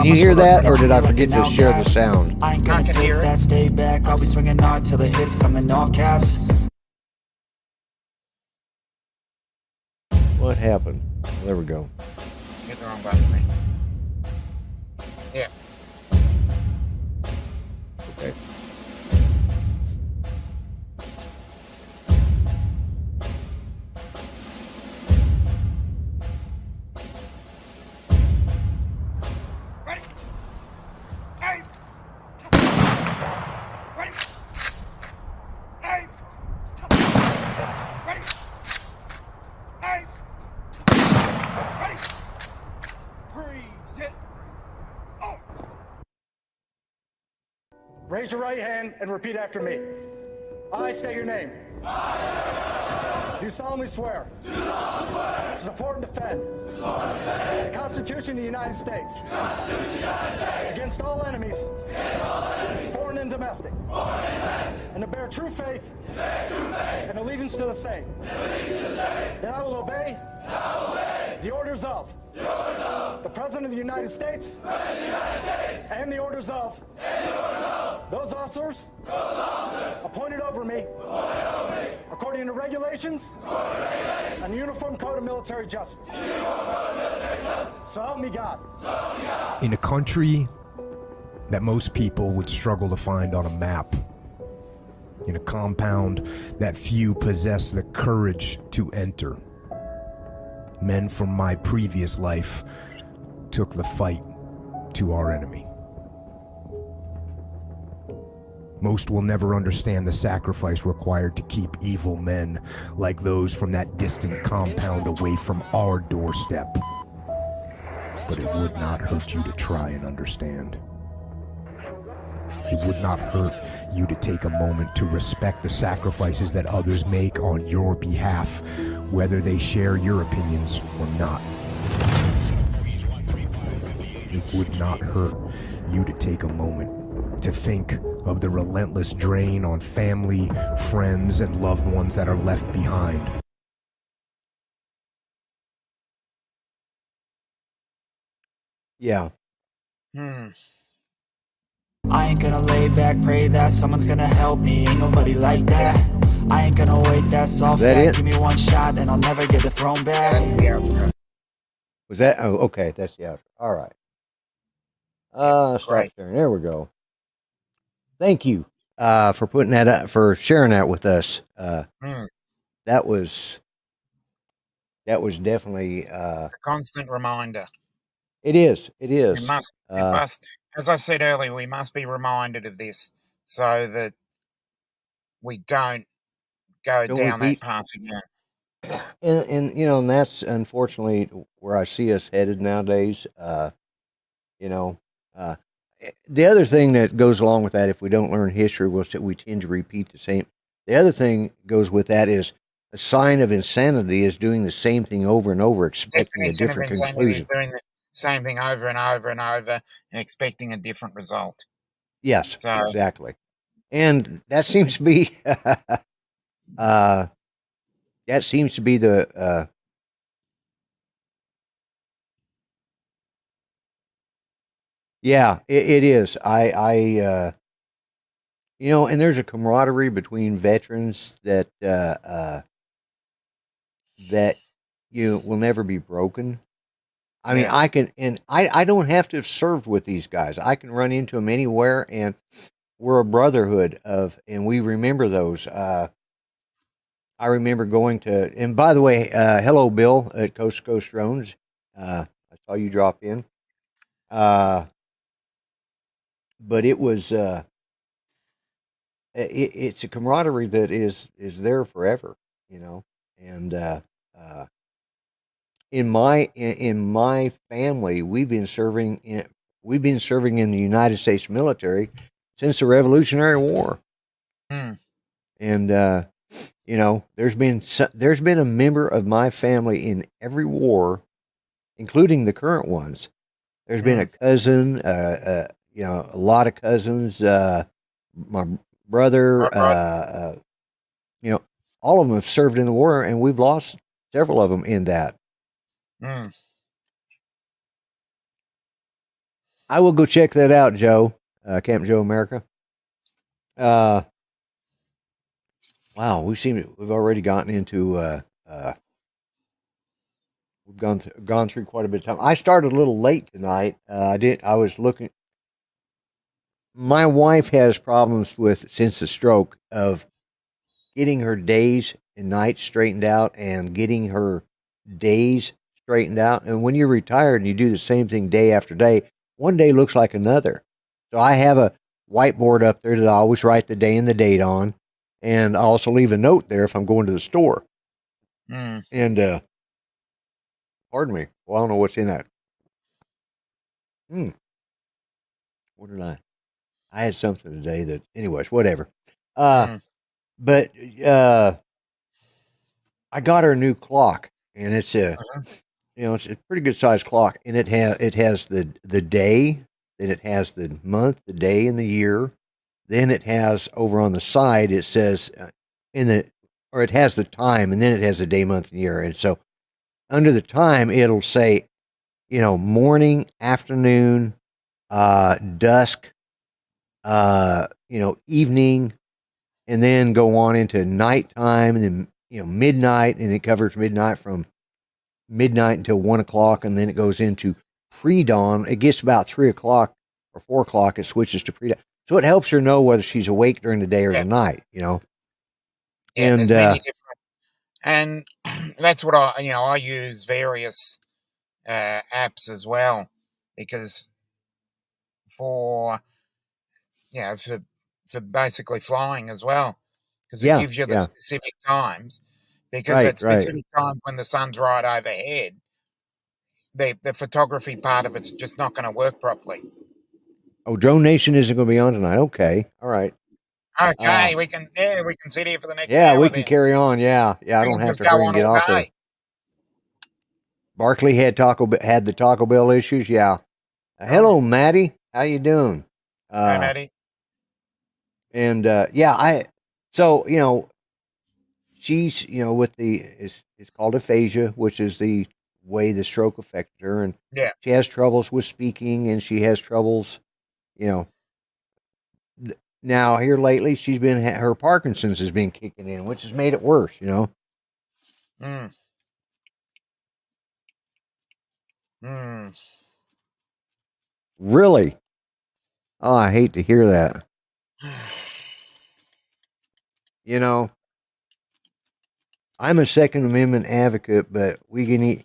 you hear that, or did I forget to share the sound? I ain't gonna take that, stay back. I'll be swinging hard till the hits come in all caps. What happened? There we go. Hit the wrong button, man. Yeah. Okay. Raise your right hand and repeat after me. I state your name. Do solemnly swear. To support and defend. The Constitution of the United States. Against all enemies. Foreign and domestic. And to bear true faith. And allegiance to the same. That I will obey. The orders of. The President of the United States. And the orders of. Those officers appointed over me according to regulations and the Uniform Code of Military Justice. So help me God. In a country that most people would struggle to find on a map, in a compound that few possess the courage to enter, men from my previous life took the fight to our enemy. Most will never understand the sacrifice required to keep evil men like those from that distant compound away from our doorstep. But it would not hurt you to try and understand. It would not hurt you to take a moment to respect the sacrifices that others make on your behalf, whether they share your opinions or not. It would not hurt you to take a moment to think of the relentless drain on family, friends, and loved ones that are left behind. Yeah. I ain't gonna lay back, pray that someone's gonna help me. Ain't nobody like that. I ain't gonna wait, that's all Is that fact. it? Give me one shot and I'll never get the throne back. Was that? Oh, okay. That's the outro. All right. Stop Great. sharing. There we go. Thank you for putting that up, for sharing that with us. That was definitely. A constant reminder. It is. It We is. must, as I said earlier, we must be reminded of this so that we don't go Don't down repeat. that path again. And and that's unfortunately where I see us headed nowadays. You know, the other thing that goes along with that, if we don't learn history, we tend to repeat the same. The other thing goes with that is a sign of insanity is doing the same thing over and over, expecting a Definition of different insanity conclusion. is doing the same thing over and over and over and expecting a different result. Yes, So exactly. And that seems to be that seems to be the yeah, it is. And there's a camaraderie between veterans that that will never be broken. I mean, Yeah. I can, and I don't have to have served with these guys. I can run into them anywhere, and we're a brotherhood of, and we remember those. I remember going to, and by the way, hello, Bill at Coast to Coast Drones. I saw you drop in. But it was, it's a camaraderie that is there forever, and in my family, we've been serving in the United States military since the Revolutionary War, and there's been a member of my family in every war, including the current ones. There's been a cousin, a lot of cousins, my brother, all of them have served in the war, and we've lost several of them in that. I will go check that out, Joe, Camp Joe America. Wow, we've already gotten into we've gone through quite a bit of time. I started a little late tonight. I was looking. My wife has problems since the stroke of getting her days and nights straightened out and getting her days straightened out. And when you're retired and you do the same thing day after day, one day looks like another. So I have a whiteboard up there that I always write the day and the date on. And I also leave a note there if I'm going to the store. And, pardon me. Well, I don't know what's in that. What did I had something today that, anyways, whatever. But I got her a new clock, and it's it's a pretty good sized clock, and it has the day, then it has the month, the day, and the year. Then it has over on the side it says it has the time, and then it has the day, month, and year. And so under the time it'll say, morning, afternoon, dusk, evening, and then go on into nighttime, and then midnight, and it covers midnight from midnight until 1 o'clock, and then it goes into pre-dawn. It gets about 3 o'clock or 4 o'clock. It switches to pre-dawn, so it helps her know whether she's awake during the day or the night. Yeah, and there's many different, and that's what I use various apps as well, because for for basically flying as well, because it gives you the specific times, because at specific times when the sun's right overhead, the photography part of it's just not going to work properly. Oh, Drone Nation isn't going to be on tonight. Okay, all right. Okay, we can sit here for the next Yeah, hour we can then. carry on. Yeah. I We don't can have just to go hurry on and get all off here. day. Barkley had the Taco Bell issues. Yeah. Hello, Maddie. How you doing? Hey, Maddie. And yeah, so she's with it's called aphasia, which is the way the stroke affected her, and Yeah. she has troubles with speaking, and she has troubles, now here lately she's been her Parkinson's has been kicking in, which has made it worse. Mm. Mm. Really? Oh, I hate to hear that. I'm a Second Amendment advocate, but we can,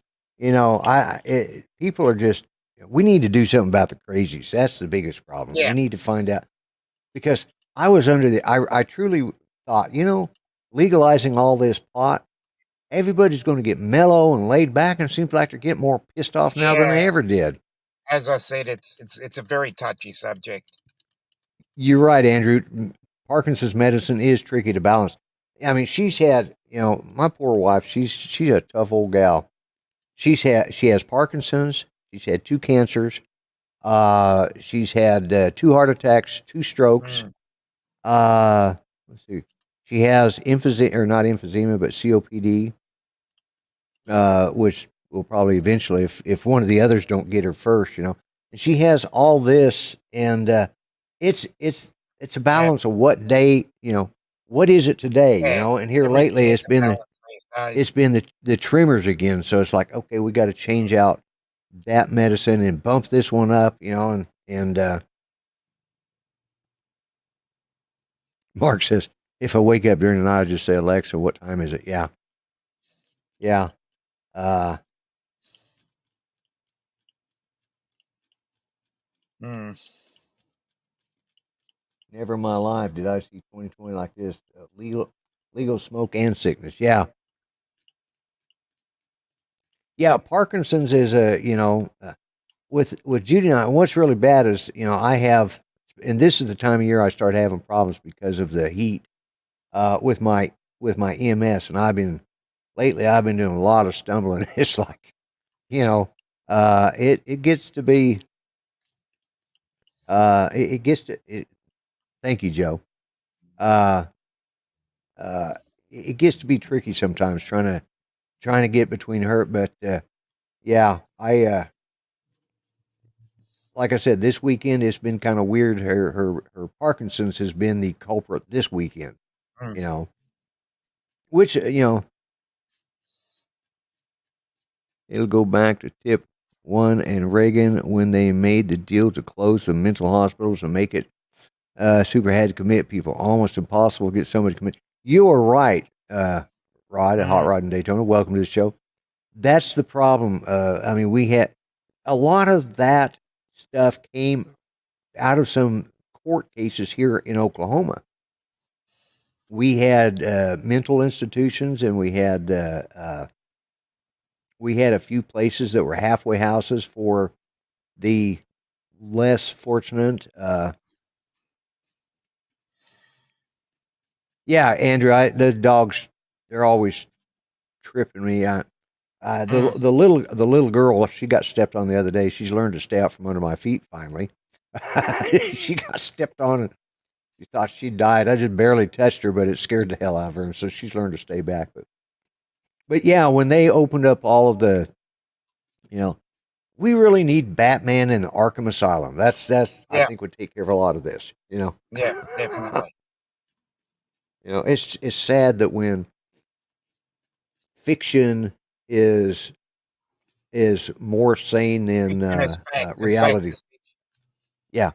people are just, we need to do something about the crazies. That's the biggest problem. Yeah. We need to find out, because I was I truly thought, legalizing all this pot, everybody's going to get mellow and laid back, and it seems like they're getting more pissed off now than they ever did. As I said, it's a very touchy subject. You're right, Andrew. Parkinson's medicine is tricky to balance. I mean, she's had, my poor wife. She's a tough old gal. She has Parkinson's. She's had 2 cancers. She's had 2 heart attacks, 2 strokes. Let's see. She has emphysema, or not emphysema, but COPD, which will probably eventually, if one of the others don't get her first, And she has all this, and it's a balance of what day, what is it today, And here lately, it's been the trimmers again. So it's like, okay, we got to change out that medicine and bump this one up, and Mark says, if I wake up during the night, I just say, Alexa, what time is it? Yeah. Yeah. Never in my life did I see 2020 like this. Legal smoke and sickness. Yeah. Yeah. Parkinson's is with Judy and I, what's really bad is, I have, and this is the time of year I start having problems because of the heat, with my EMS. And lately I've been doing a lot of stumbling. It's like, it gets to be, it gets to, thank you, Joe. It gets to be tricky sometimes trying to get between her. But yeah, like I said, this weekend it's been kind of weird. Her Parkinson's has been the culprit this weekend. Which it'll go back to tip 1 and Reagan when they made the deal to close the mental hospitals and make it super had to commit people. Almost impossible to get somebody to commit. You are right, Rod at Hot Rod in Daytona. Welcome to the show. That's the problem. I mean, we had a lot of that stuff came out of some court cases here in Oklahoma. We had mental institutions, and we had a few places that were halfway houses for the less fortunate. Yeah, Andrew, the dogs, they're always tripping me. The little girl, she got stepped on the other day. She's learned to stay out from under my feet finally. She got stepped on and she thought she died. I just barely touched her, but it scared the hell out of her. And so she's learned to stay back. But yeah, when they opened up all of the, we really need Batman in Arkham Asylum. That's I think would take care of a lot of this. Yeah, definitely. It's sad that when fiction is more sane than reality. Yeah.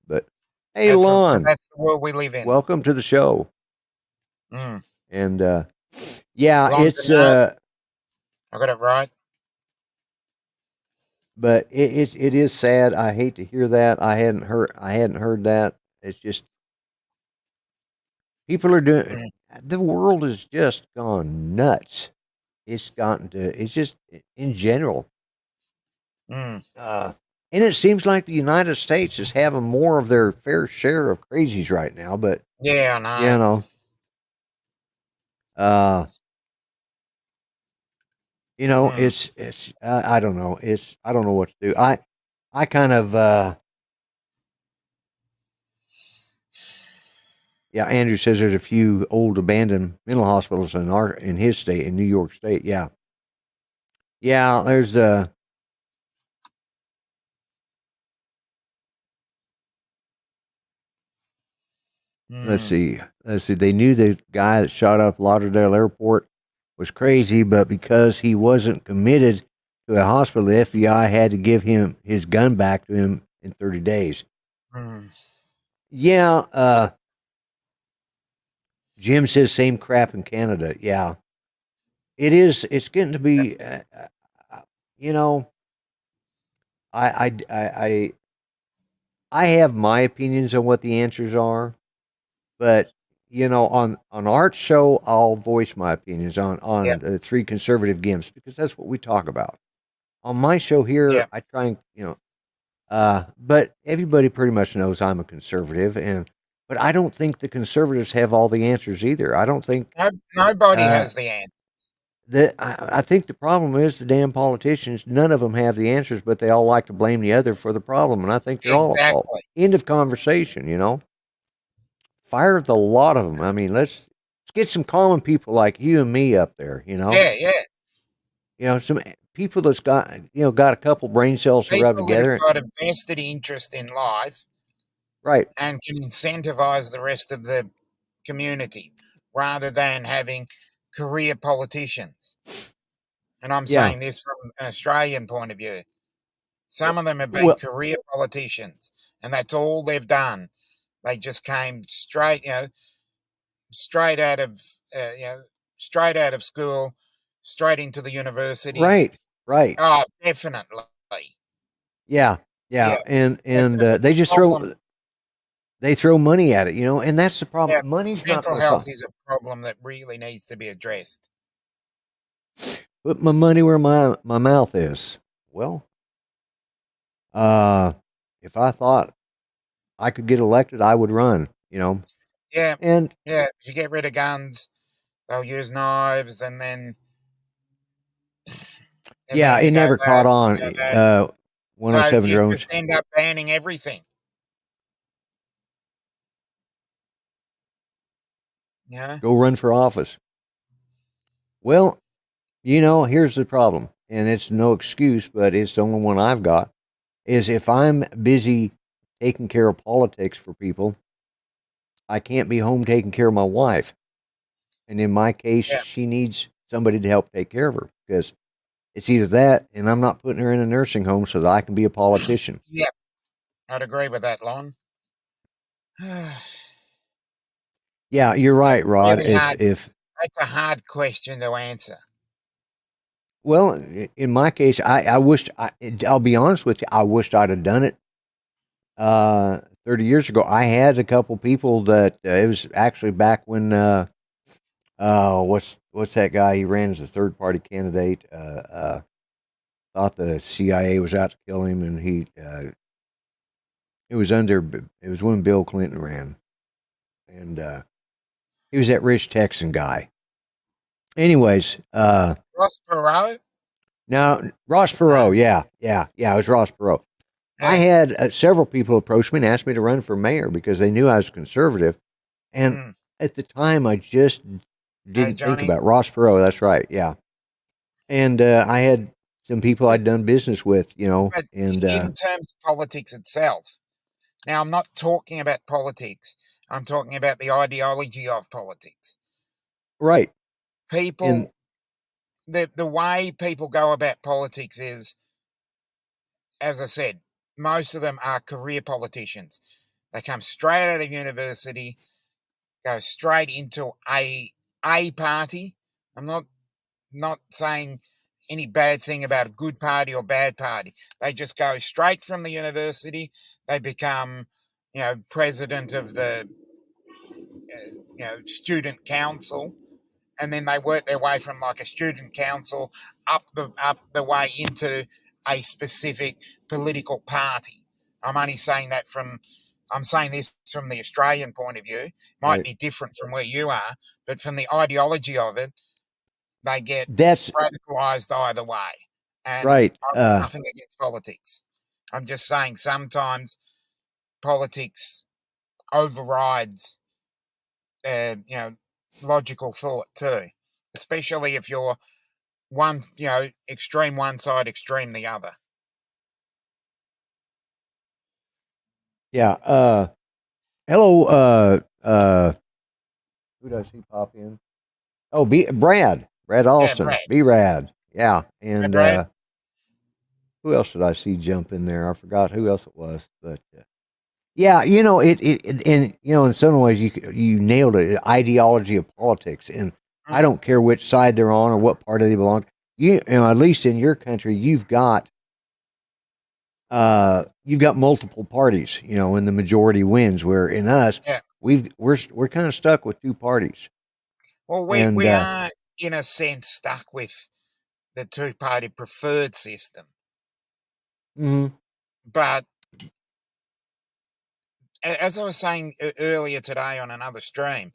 But hey, Lon, that's the world we live in. welcome to the show. And yeah, Lon's it's I got it right. But it is sad. I hate to hear that. I hadn't heard that. It's just people are doing. The world has just gone nuts. It's just in general. And it seems like the United States is having more of their fair share of crazies right now. But Yeah, I you know. know, uh, it's I don't know. I don't know what to do. I kind of yeah. Andrew says there's a few old abandoned mental hospitals in his state, in New York State. Yeah, yeah. There's let's Mm, see. Let's see. They knew the guy that shot up Lauderdale Airport was crazy, but because he wasn't committed to a hospital, the FBI had to give him his gun back to him in 30 days. mm, Yeah. Jim says same crap in Canada. Yeah, it is. It's getting to be. You know, I, I, I, I I have my opinions on what the answers are, but on Art's show, I'll voice my opinions yep, on the three conservative gimps because that's what we talk about. On my show here, yep. I try and but everybody pretty much knows I'm a conservative, but I don't think the conservatives have all the answers either. I don't think Nobody uh, has the answer. I think the problem is the damn politicians. None of them have the answers, but they all like to blame the other for the problem, and I think they're all at fault. Exactly. End of conversation. Fire the lot of them. I mean, let's get some common people like you and me up there. Yeah, yeah. Some people that's got a couple brain cells to rub People that have together. got a vested interest in life Right? and can incentivize the rest of the community rather than having career politicians. And I'm Yeah. saying this from an Australian point of view. Some of them have been Well, career politicians, and that's all they've done. They just came straight out of, straight out of school, straight into the universities. right, right. Oh, definitely. Yeah, yeah. Yeah, And that's they a just problem. throw money at it, and that's the Yeah, problem. Money's not mental the health solution. is a problem that really needs to be addressed. Put my money where my mouth is. Well, uh, if I thought I could get elected, I would run. Yeah, And yeah. If you get rid of guns, they'll use knives, and yeah, then you it go never caught back, on. you go back. So 107 you drones. just end up banning everything. Yeah, Go run for office. Well, here's the problem, and it's no excuse, but it's the only one I've got. Is if I'm busy taking care of politics for people, I can't be home taking care of my wife. And in my case, yeah, she needs somebody to help take care of her because it's either that, and I'm not putting her in a nursing home so that I can be a politician. yeah. I'd agree with that, Lon. Yeah, you're That's right, Rod. really If hard. if That's a hard question to answer. well, in my case, I wished. I'll be honest with you. I wished I'd have done it 30 years ago. I had a couple people that it was actually back when what's that guy? He ran as a third party candidate. Thought the CIA was out to kill him, and it was when Bill Clinton ran, and he was that rich Texan guy. Anyways, Ross Perot? now Ross Perot, yeah, it was Ross Perot. I Yeah. had several people approach me and ask me to run for mayor because they knew I was conservative, and Mm. at the time I just Hey, didn't think Johnny. about Ross Perot. That's right, yeah. And I had some people I'd done business with, But and in terms of politics itself, now I'm not talking about politics. I'm talking about the ideology of politics. right, and People, the way people go about politics is, as I said, most of them are career politicians. They come straight out of university, go straight into a party. I'm not saying any bad thing about a good party or bad party. They just go straight from the university. They become, president of the student council, and then they work their way from like a student council up the way into a specific political party. I'm only saying that I'm saying this from the Australian point of view. Might be different from where you are, but from the ideology of it, they get That's radicalized either way. And right. I've got nothing against politics. I'm just saying sometimes politics overrides, logical thought too, especially if you're one, extreme one side, extreme the other. Yeah. Hello. Who does he pop in? Oh, Brad Alston, Brad. B-Rad. Yeah. And Brad. who else did I see jump in there? I forgot who else it was, but yeah, and in some ways you nailed it. Ideology of politics, and I don't care which side they're on or what party they belong to. You know, at least in your country, you've got multiple parties, and the majority wins. Where in us, we're kind of stuck with two parties. Well, we are in a sense stuck with the two-party preferred system. Mm-hmm. But as I was saying earlier today on another stream,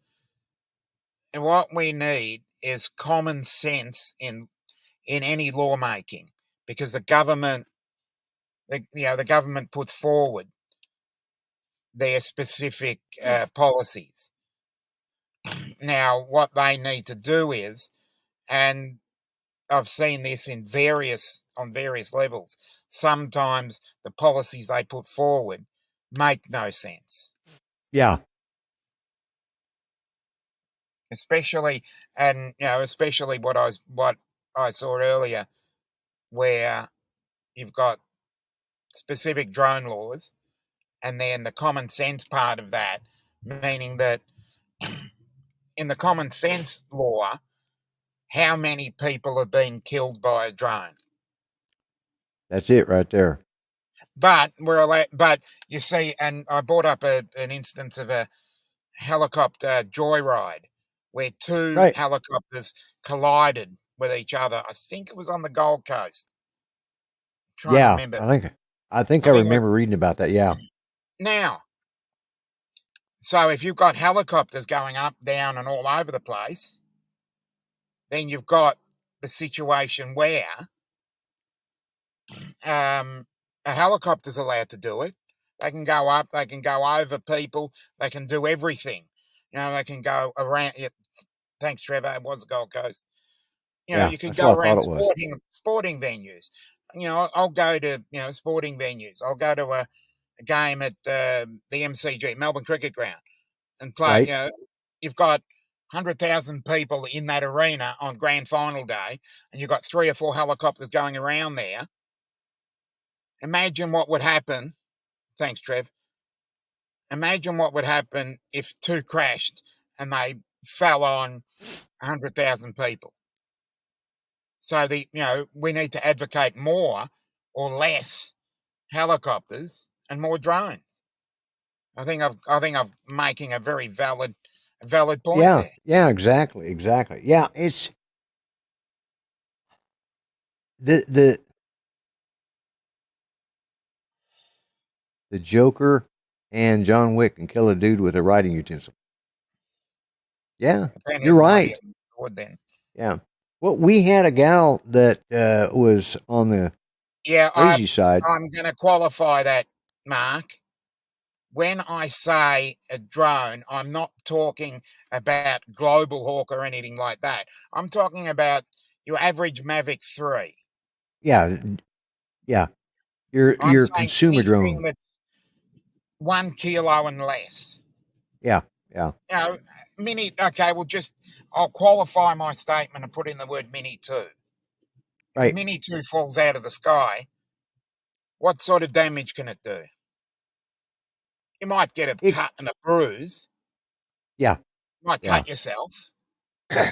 what we need is common sense in any lawmaking, because the government puts forward their specific policies. Now, what they need to do is, and I've seen this on various levels, sometimes the policies they put forward make no sense. Yeah. Especially what I saw earlier, where you've got specific drone laws, and then the common sense part of that, meaning that in the common sense law, how many people have been killed by a drone? That's it right there. But you see, and I brought up an instance of a helicopter joyride where two helicopters collided with each other. I think it was on the Gold Coast. I'm trying to remember. I think I remember reading about that. Yeah. Now, so if you've got helicopters going up, down, and all over the place, then you've got the situation where a helicopter's allowed to do it. They can go up, they can go over people, they can do everything. They can go around. Thanks, Trevor. It was the Gold Coast. You could go around sporting venues. I'll go to sporting venues. I'll go to a game at the MCG, Melbourne Cricket Ground, and play. Right. You've got 100,000 people in that arena on grand final day, and you've got 3 or 4 helicopters going around there. Imagine what would happen. Thanks, Trev. Imagine what would happen if 2 crashed and they fell on 100,000 people. So we need to advocate more or less helicopters and more drones. I think I'm making a very valid point there. Yeah, exactly. Yeah, it's the Joker and John Wick can kill a dude with a writing utensil. Yeah, you're right. Yeah. Well, we had a gal that was on the crazy side. I'm going to qualify that, Mark. When I say a drone, I'm not talking about Global Hawk or anything like that. I'm talking about your average Mavic 3. Yeah. Your consumer drone. That's 1 kilo and less. Yeah. Mini. Okay, I'll qualify my statement and put in the word Mini 2. Right. If Mini 2 falls out of the sky, what sort of damage can it do? You might get a cut and a bruise. Yeah. You might cut yourself.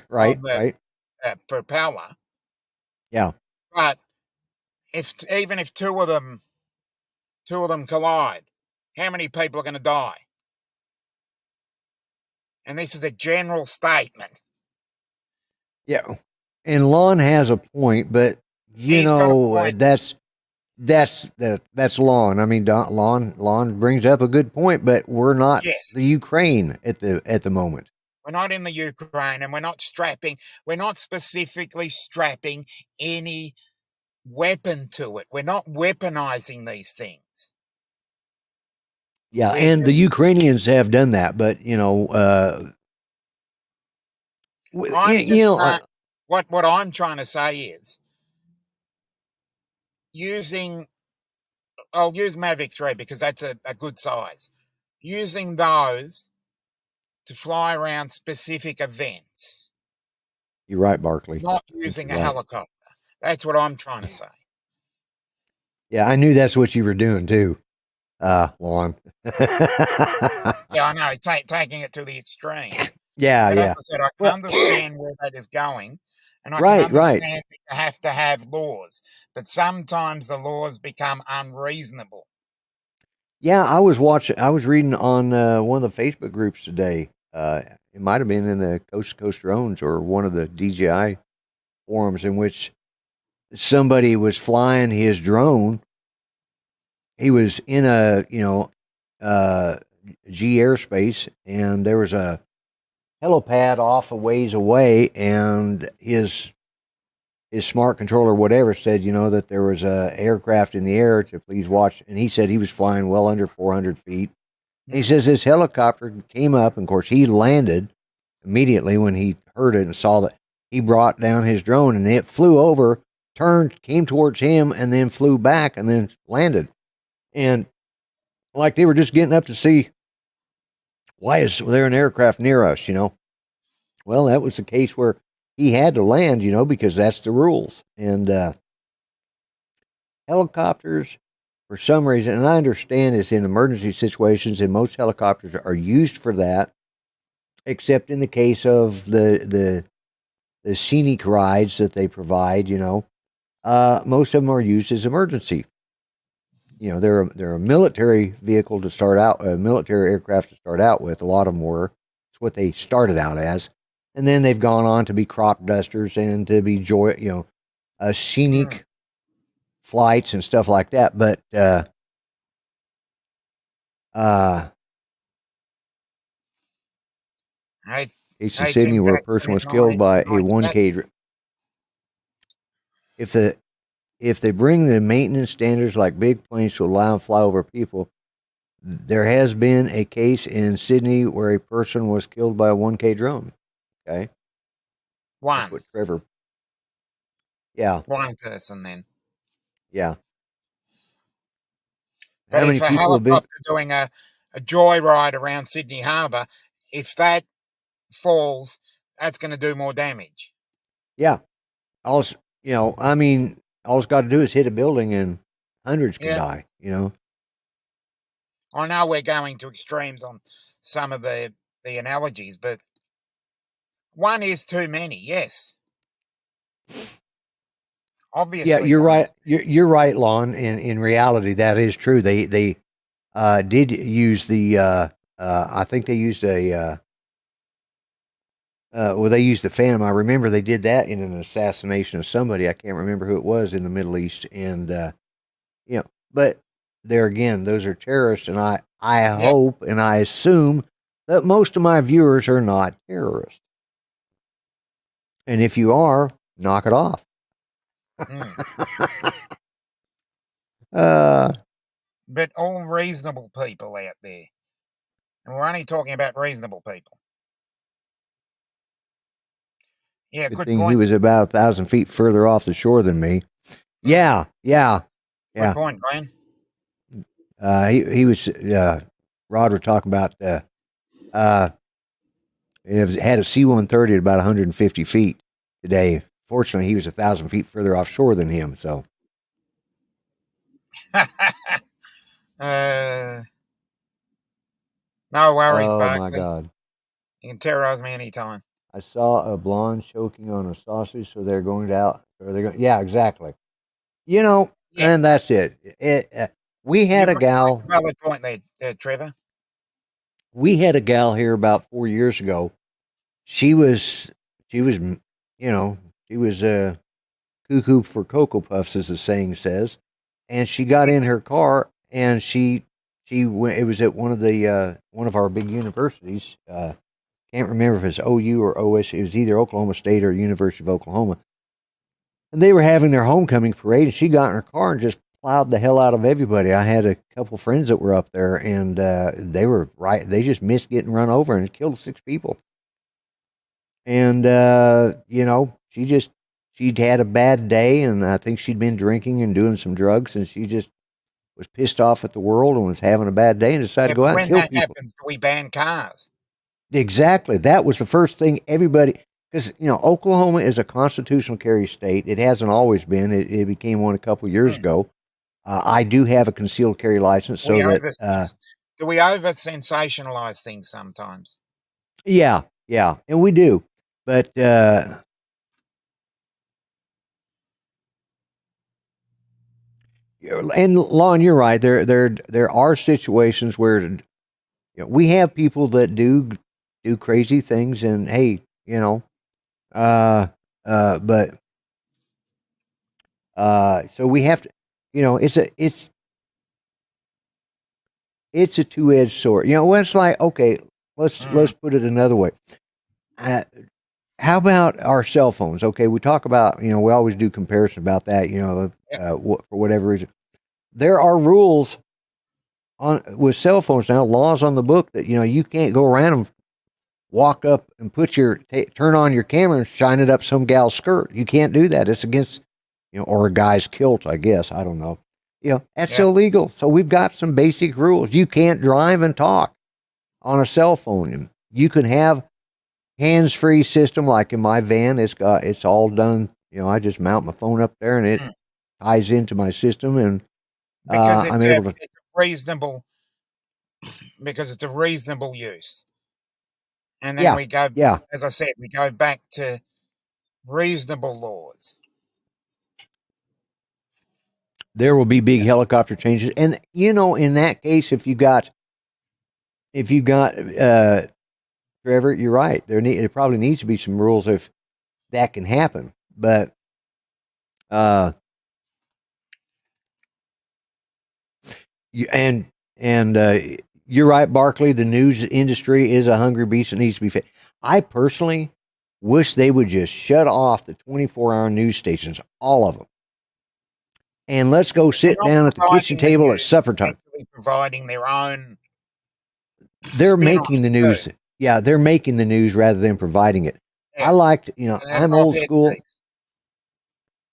Right. Propeller. Yeah. But even if two of them collide, how many people are going to die? And this is a general statement. Yeah. And Lon has a point, but that's That's Lon. I mean, Lon brings up a good point, but we're not Yes. the Ukraine at the moment. We're not in the Ukraine, and we're not specifically strapping any weapon to it. We're not weaponizing these things. Yeah, We're and the just- Ukrainians have done that, but you know, I'm just saying, what I'm trying to say is I'll use Mavic 3 because that's a good size. Using those to fly around specific events, you're right, Barkley. not using a Right. helicopter. That's what I'm trying to say. Yeah, I knew that's what you were doing too, Lon. Yeah, I know, taking it to the extreme. Yeah, But yeah. as I said, I can Well- understand where that is going, and I Right, can right. understand that you have to have laws, but sometimes the laws become unreasonable. Yeah, I was reading on one of the Facebook groups today. It might have been in the Coast to Coast Drones or one of the DJI forums in which somebody was flying his drone. He was in a G airspace, and there was a helipad off a ways away, and his smart controller, whatever, said that there was a aircraft in the air to please watch, and he said he was flying well under 400 feet. He says this helicopter came up, and of course he landed immediately when he heard it and saw that. He brought down his drone, and it flew over, turned, came towards him, and then flew back, and then landed. And like they were just getting up to see, why is there an aircraft near us? Well, that was the case where he had to land, because that's the rules. And helicopters, for some reason, and I understand it's in emergency situations, and most helicopters are used for that, except in the case of the scenic rides that they provide. Most of them are used as emergency. They're a military vehicle to start out, a military aircraft to start out with. A lot of them were. It's what they started out as, and then they've gone on to be crop dusters and to be scenic flights and stuff like that. But case in Hey, Sydney Tim, where a that's person was my- killed by a my- 1K. If they bring the maintenance standards like big planes to allow them to fly over people, there has been a case in Sydney where a person was killed by a 1K drone. Okay, One. that's what Trevor. Yeah, One person then. yeah. But How many if a people have been? helicopter doing a joyride around Sydney Harbour, if that falls, that's going to do more damage. Yeah, all I mean, all it's got to do is hit a building and hundreds can Yeah. die. I know we're going to extremes on some of the analogies, but one is too many. Yes, obviously. Yeah, you're one right. is- You're right, Lon. In reality, that is true. They did use the. I think they used a. They used the Phantom. I remember they did that in an assassination of somebody. I can't remember who it was in the Middle East, and but there again, those are terrorists, and I hope and I assume that most of my viewers are not terrorists. And if you are, knock it off. But all reasonable people out there, and we're only talking about reasonable people. Yeah, Good good thing point. he was about 1,000 feet further off the shore than me. Yeah. Good point, Glenn. He was. Rod was talking about. It had a C-130 at about 150 feet today. Fortunately, he was 1,000 feet further offshore than him. So. No worries, Oh Barkley. my God! You can terrorize me anytime. I saw a blonde choking on a sausage, so they're going out. Or they're going. Yeah, exactly. And that's it. We had a gal. Valid point there, Trevor. We had a gal here about 4 years ago. She was, cuckoo for Cocoa Puffs, as the saying says. and she got in her car, and she went. It was at one of our big universities. Can't remember if it's OU or OS. It was either Oklahoma State or University of Oklahoma. And they were having their homecoming parade, and she got in her car and just plowed the hell out of everybody. I had a couple friends that were up there, and they were right. They just missed getting run over and killed 6 people. And she'd had a bad day, and I think she'd been drinking and doing some drugs, and she just was pissed off at the world and was having a bad day and decided to go out and kill when that people. happens, do we ban cars? Exactly. That was the first thing everybody, because, Oklahoma is a constitutional carry state. It hasn't always been. It became one a couple years ago. I do have a concealed carry license, so Do we over sensationalize things sometimes? yeah, and we do. But and Lon, you're right. There are situations where we have people that do crazy things, and hey, but so we have to, it's a two-edged sword. It's like, okay, let's put it another way. How about our cell phones? Okay, we talk about, we always do comparison about that, for whatever reason. There are rules with cell phones now, laws on the book that, you can't go around and walk up and turn on your camera and shine it up some gal's skirt. You can't do that. It's against, or a guy's kilt, I guess. I don't know. That's illegal. So we've got some basic rules. You can't drive and talk on a cell phone. You can have hands-free system, like in my van. It's all done. I just mount my phone up there and it ties into my system, and because I'm able to. It's reasonable, because it's a reasonable use. And then we go, as I said, we go back to reasonable laws. There will be big helicopter changes, and in that case, if you got Trevor, you're right. There probably needs to be some rules if that can happen, but you're right, Barkley. The news industry is a hungry beast that needs to be fed. I personally wish they would just shut off the 24-hour news stations, all of them, and let's go sit down at the kitchen table at supper time. Providing their own. They're making the news. Yeah, they're making the news rather than providing it. Yeah. I liked, I'm old school.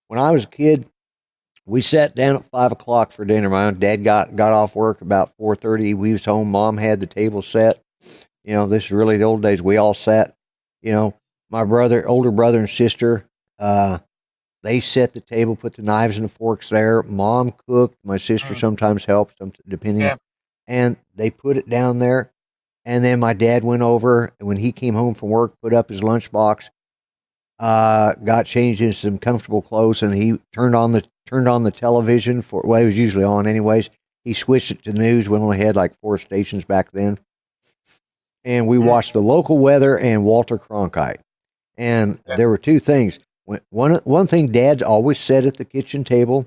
When I was a kid, we sat down at 5:00 for dinner. My own dad got off work about 4:30. We was home. Mom had the table set. This is really the old days. We all sat. My older brother and sister, they set the table, put the knives and the forks there. Mom cooked. My sister sometimes helped, depending. And they put it down there. And then my dad went over, and when he came home from work, put up his lunchbox, got changed into some comfortable clothes, and he turned on the television it was usually on anyways. He switched it to the news. We only had like 4 stations back then. And we watched the local weather and Walter Cronkite. And there were 2 things. One thing Dad always said at the kitchen table,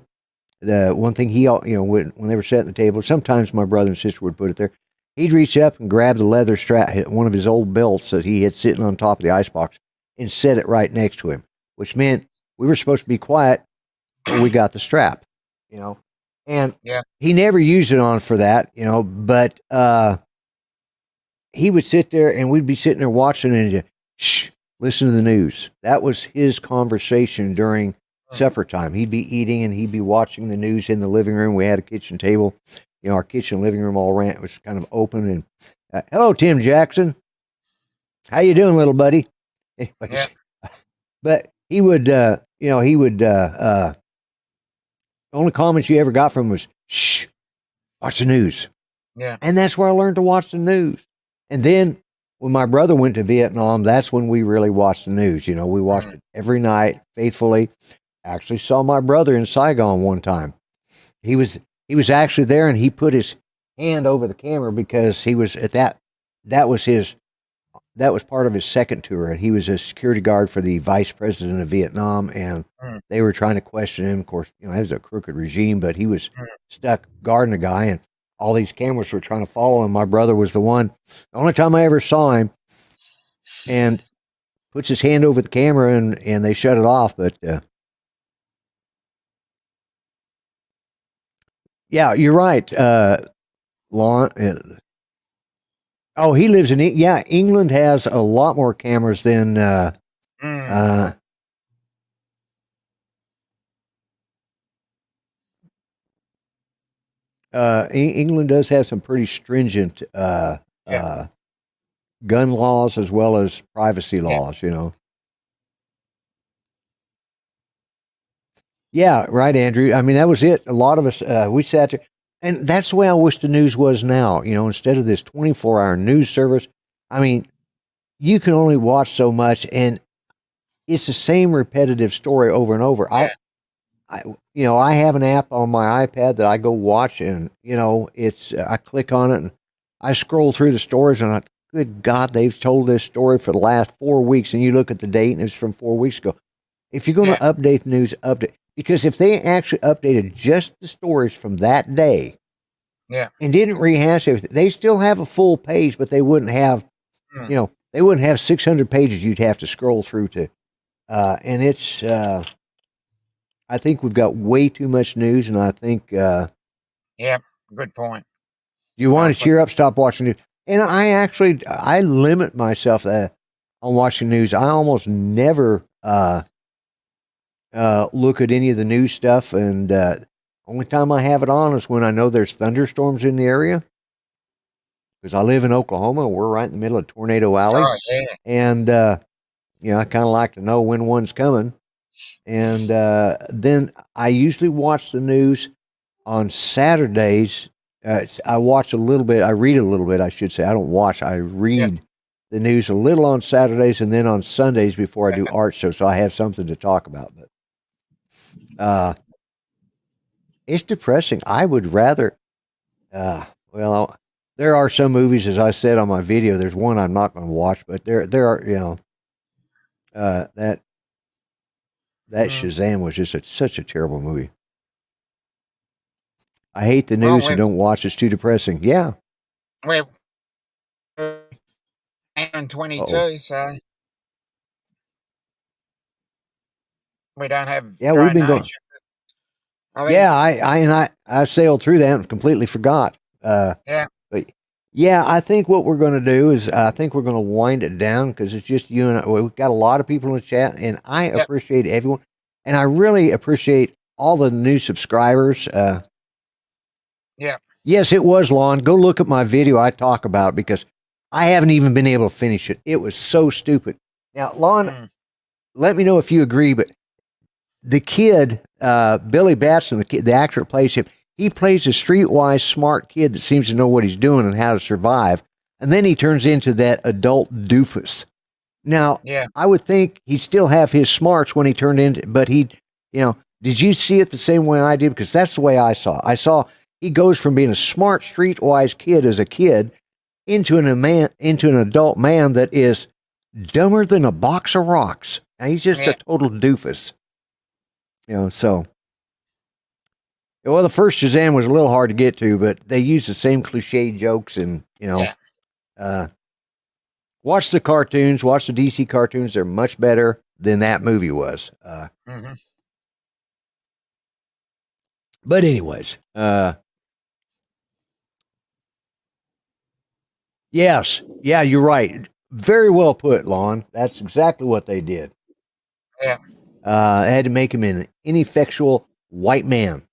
the one thing when they were setting the table, sometimes my brother and sister would put it there. He'd reach up and grab the leather strap, one of his old belts that he had sitting on top of the icebox, and set it right next to him, which meant we were supposed to be quiet when we got the strap, And he never used it on for that, but he would sit there and we'd be sitting there watching and listen to the news. That was his conversation during supper time. He'd be eating and he'd be watching the news in the living room. We had a kitchen table. Our kitchen living room all was kind of open. And hello, Tim Jackson. How you doing, little buddy? Anyways, but he would, only comments you ever got from him was, shh, watch the news. Yeah. And that's where I learned to watch the news. And then when my brother went to Vietnam, that's when we really watched the news. We watched it every night faithfully. Actually saw my brother in Saigon one time. He was actually there, and he put his hand over the camera because he was at that was his that was part of his second tour, and he was a security guard for the vice president of Vietnam, and they were trying to question him. Of course, it was a crooked regime, but he was stuck guarding a guy, and all these cameras were trying to follow him. My brother was the one. The only time I ever saw him, and puts his hand over the camera, and they shut it off. But yeah, you're right, Lon. Oh, he lives in England has a lot more cameras than England does have some pretty stringent gun laws as well as privacy laws. Yeah, right, Andrew. I mean, that was it. A lot of us we sat there. And that's the way I wish the news was now, instead of this 24-hour news service. I mean, you can only watch so much, and it's the same repetitive story over and over. I have an app on my iPad that I go watch, and, I click on it, and I scroll through the stories, and good God, they've told this story for the last 4 weeks, and you look at the date, and it's from 4 weeks ago. If you're going to update the news, update. Because if they actually updated just the stories from that day, and didn't rehash everything, they still have a full page, but they wouldn't have, they wouldn't have 600 pages you'd have to scroll through to. And it's, I think we've got way too much news, and I think, good point. You want to cheer up, stop watching news. And I limit myself on watching news. I almost never look at any of the news stuff, and only time I have it on is when I know there's thunderstorms in the area, because I live in Oklahoma. We're right in the middle of Tornado Alley, and I kind of like to know when one's coming. And then I usually watch the news on Saturdays. I watch a little bit. I read a little bit, I should say. I don't watch. I read the news a little on Saturdays, and then on Sundays before I do art show, so I have something to talk about. But it's depressing. I would rather, there are some movies, as I said on my video. There's one I'm not going to watch, but there are, that Shazam was just such a terrible movie. I hate the news and don't watch. It's too depressing. Yeah. We're 22, so we don't have. Yeah, we've been going. I sailed through that and completely forgot. But yeah, I think what we're going to do is I think we're going to wind it down, because it's just you and I. We've got a lot of people in the chat, and I appreciate everyone, and I really appreciate all the new subscribers. Yes, it was, Lon. Go look at my video. I talk about it because I haven't even been able to finish it. It was so stupid. Now, Lon, let me know if you agree, but the kid, Billy Batson, the actor that plays him, he plays a streetwise, smart kid that seems to know what he's doing and how to survive, and then he turns into that adult doofus. Now, I would think he'd still have his smarts when he turned into, but did you see it the same way I did? Because that's the way I saw it. I saw he goes from being a smart, streetwise kid as a kid into an adult man that is dumber than a box of rocks. Now, he's just a total doofus. So. Well, the first Shazam was a little hard to get to, but they used the same cliche jokes, and watch the cartoons, watch the DC cartoons. They're much better than that movie was. But anyways, yes, yeah, you're right. Very well put, Lon. That's exactly what they did. They had to make him an ineffectual white man.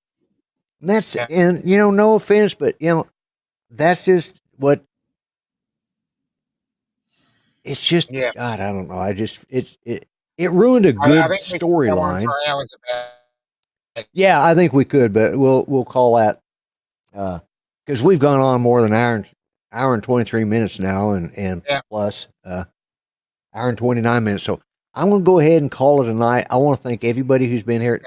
And that's, and no offense, but that's just what. It's just, God, I don't know. It ruined a good storyline. Yeah, I think we could, but we'll call that, because we've gone on more than an hour and 23 minutes now, and plus hour and 29 minutes. So I'm going to go ahead and call it a night. I want to thank everybody who's been here.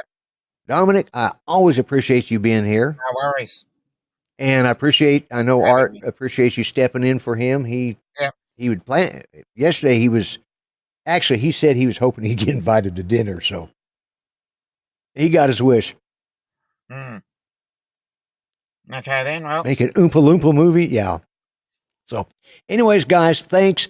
Dominic, I always appreciate you being here. No worries. And I know Art appreciates you stepping in for him. He he would plan. Yesterday he said he was hoping he'd get invited to dinner, so he got his wish. Okay, then. Well, Make an Oompa Loompa movie, yeah. So, anyways, guys, thanks.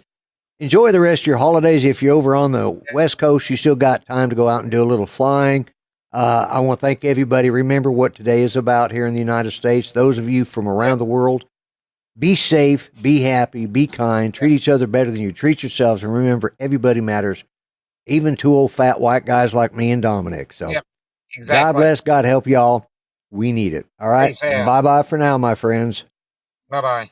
Enjoy the rest of your holidays. If you're over on the West Coast, you still got time to go out and do a little flying. I want to thank everybody. Remember what today is about here in the United States. Those of you from around the world, be safe, be happy, be kind, treat each other better than you treat yourselves, and remember, everybody matters, even two old fat white guys like me and Dominic. So, exactly. God bless, God help y'all. We need it. All right, bye-bye for now, my friends. Bye-bye.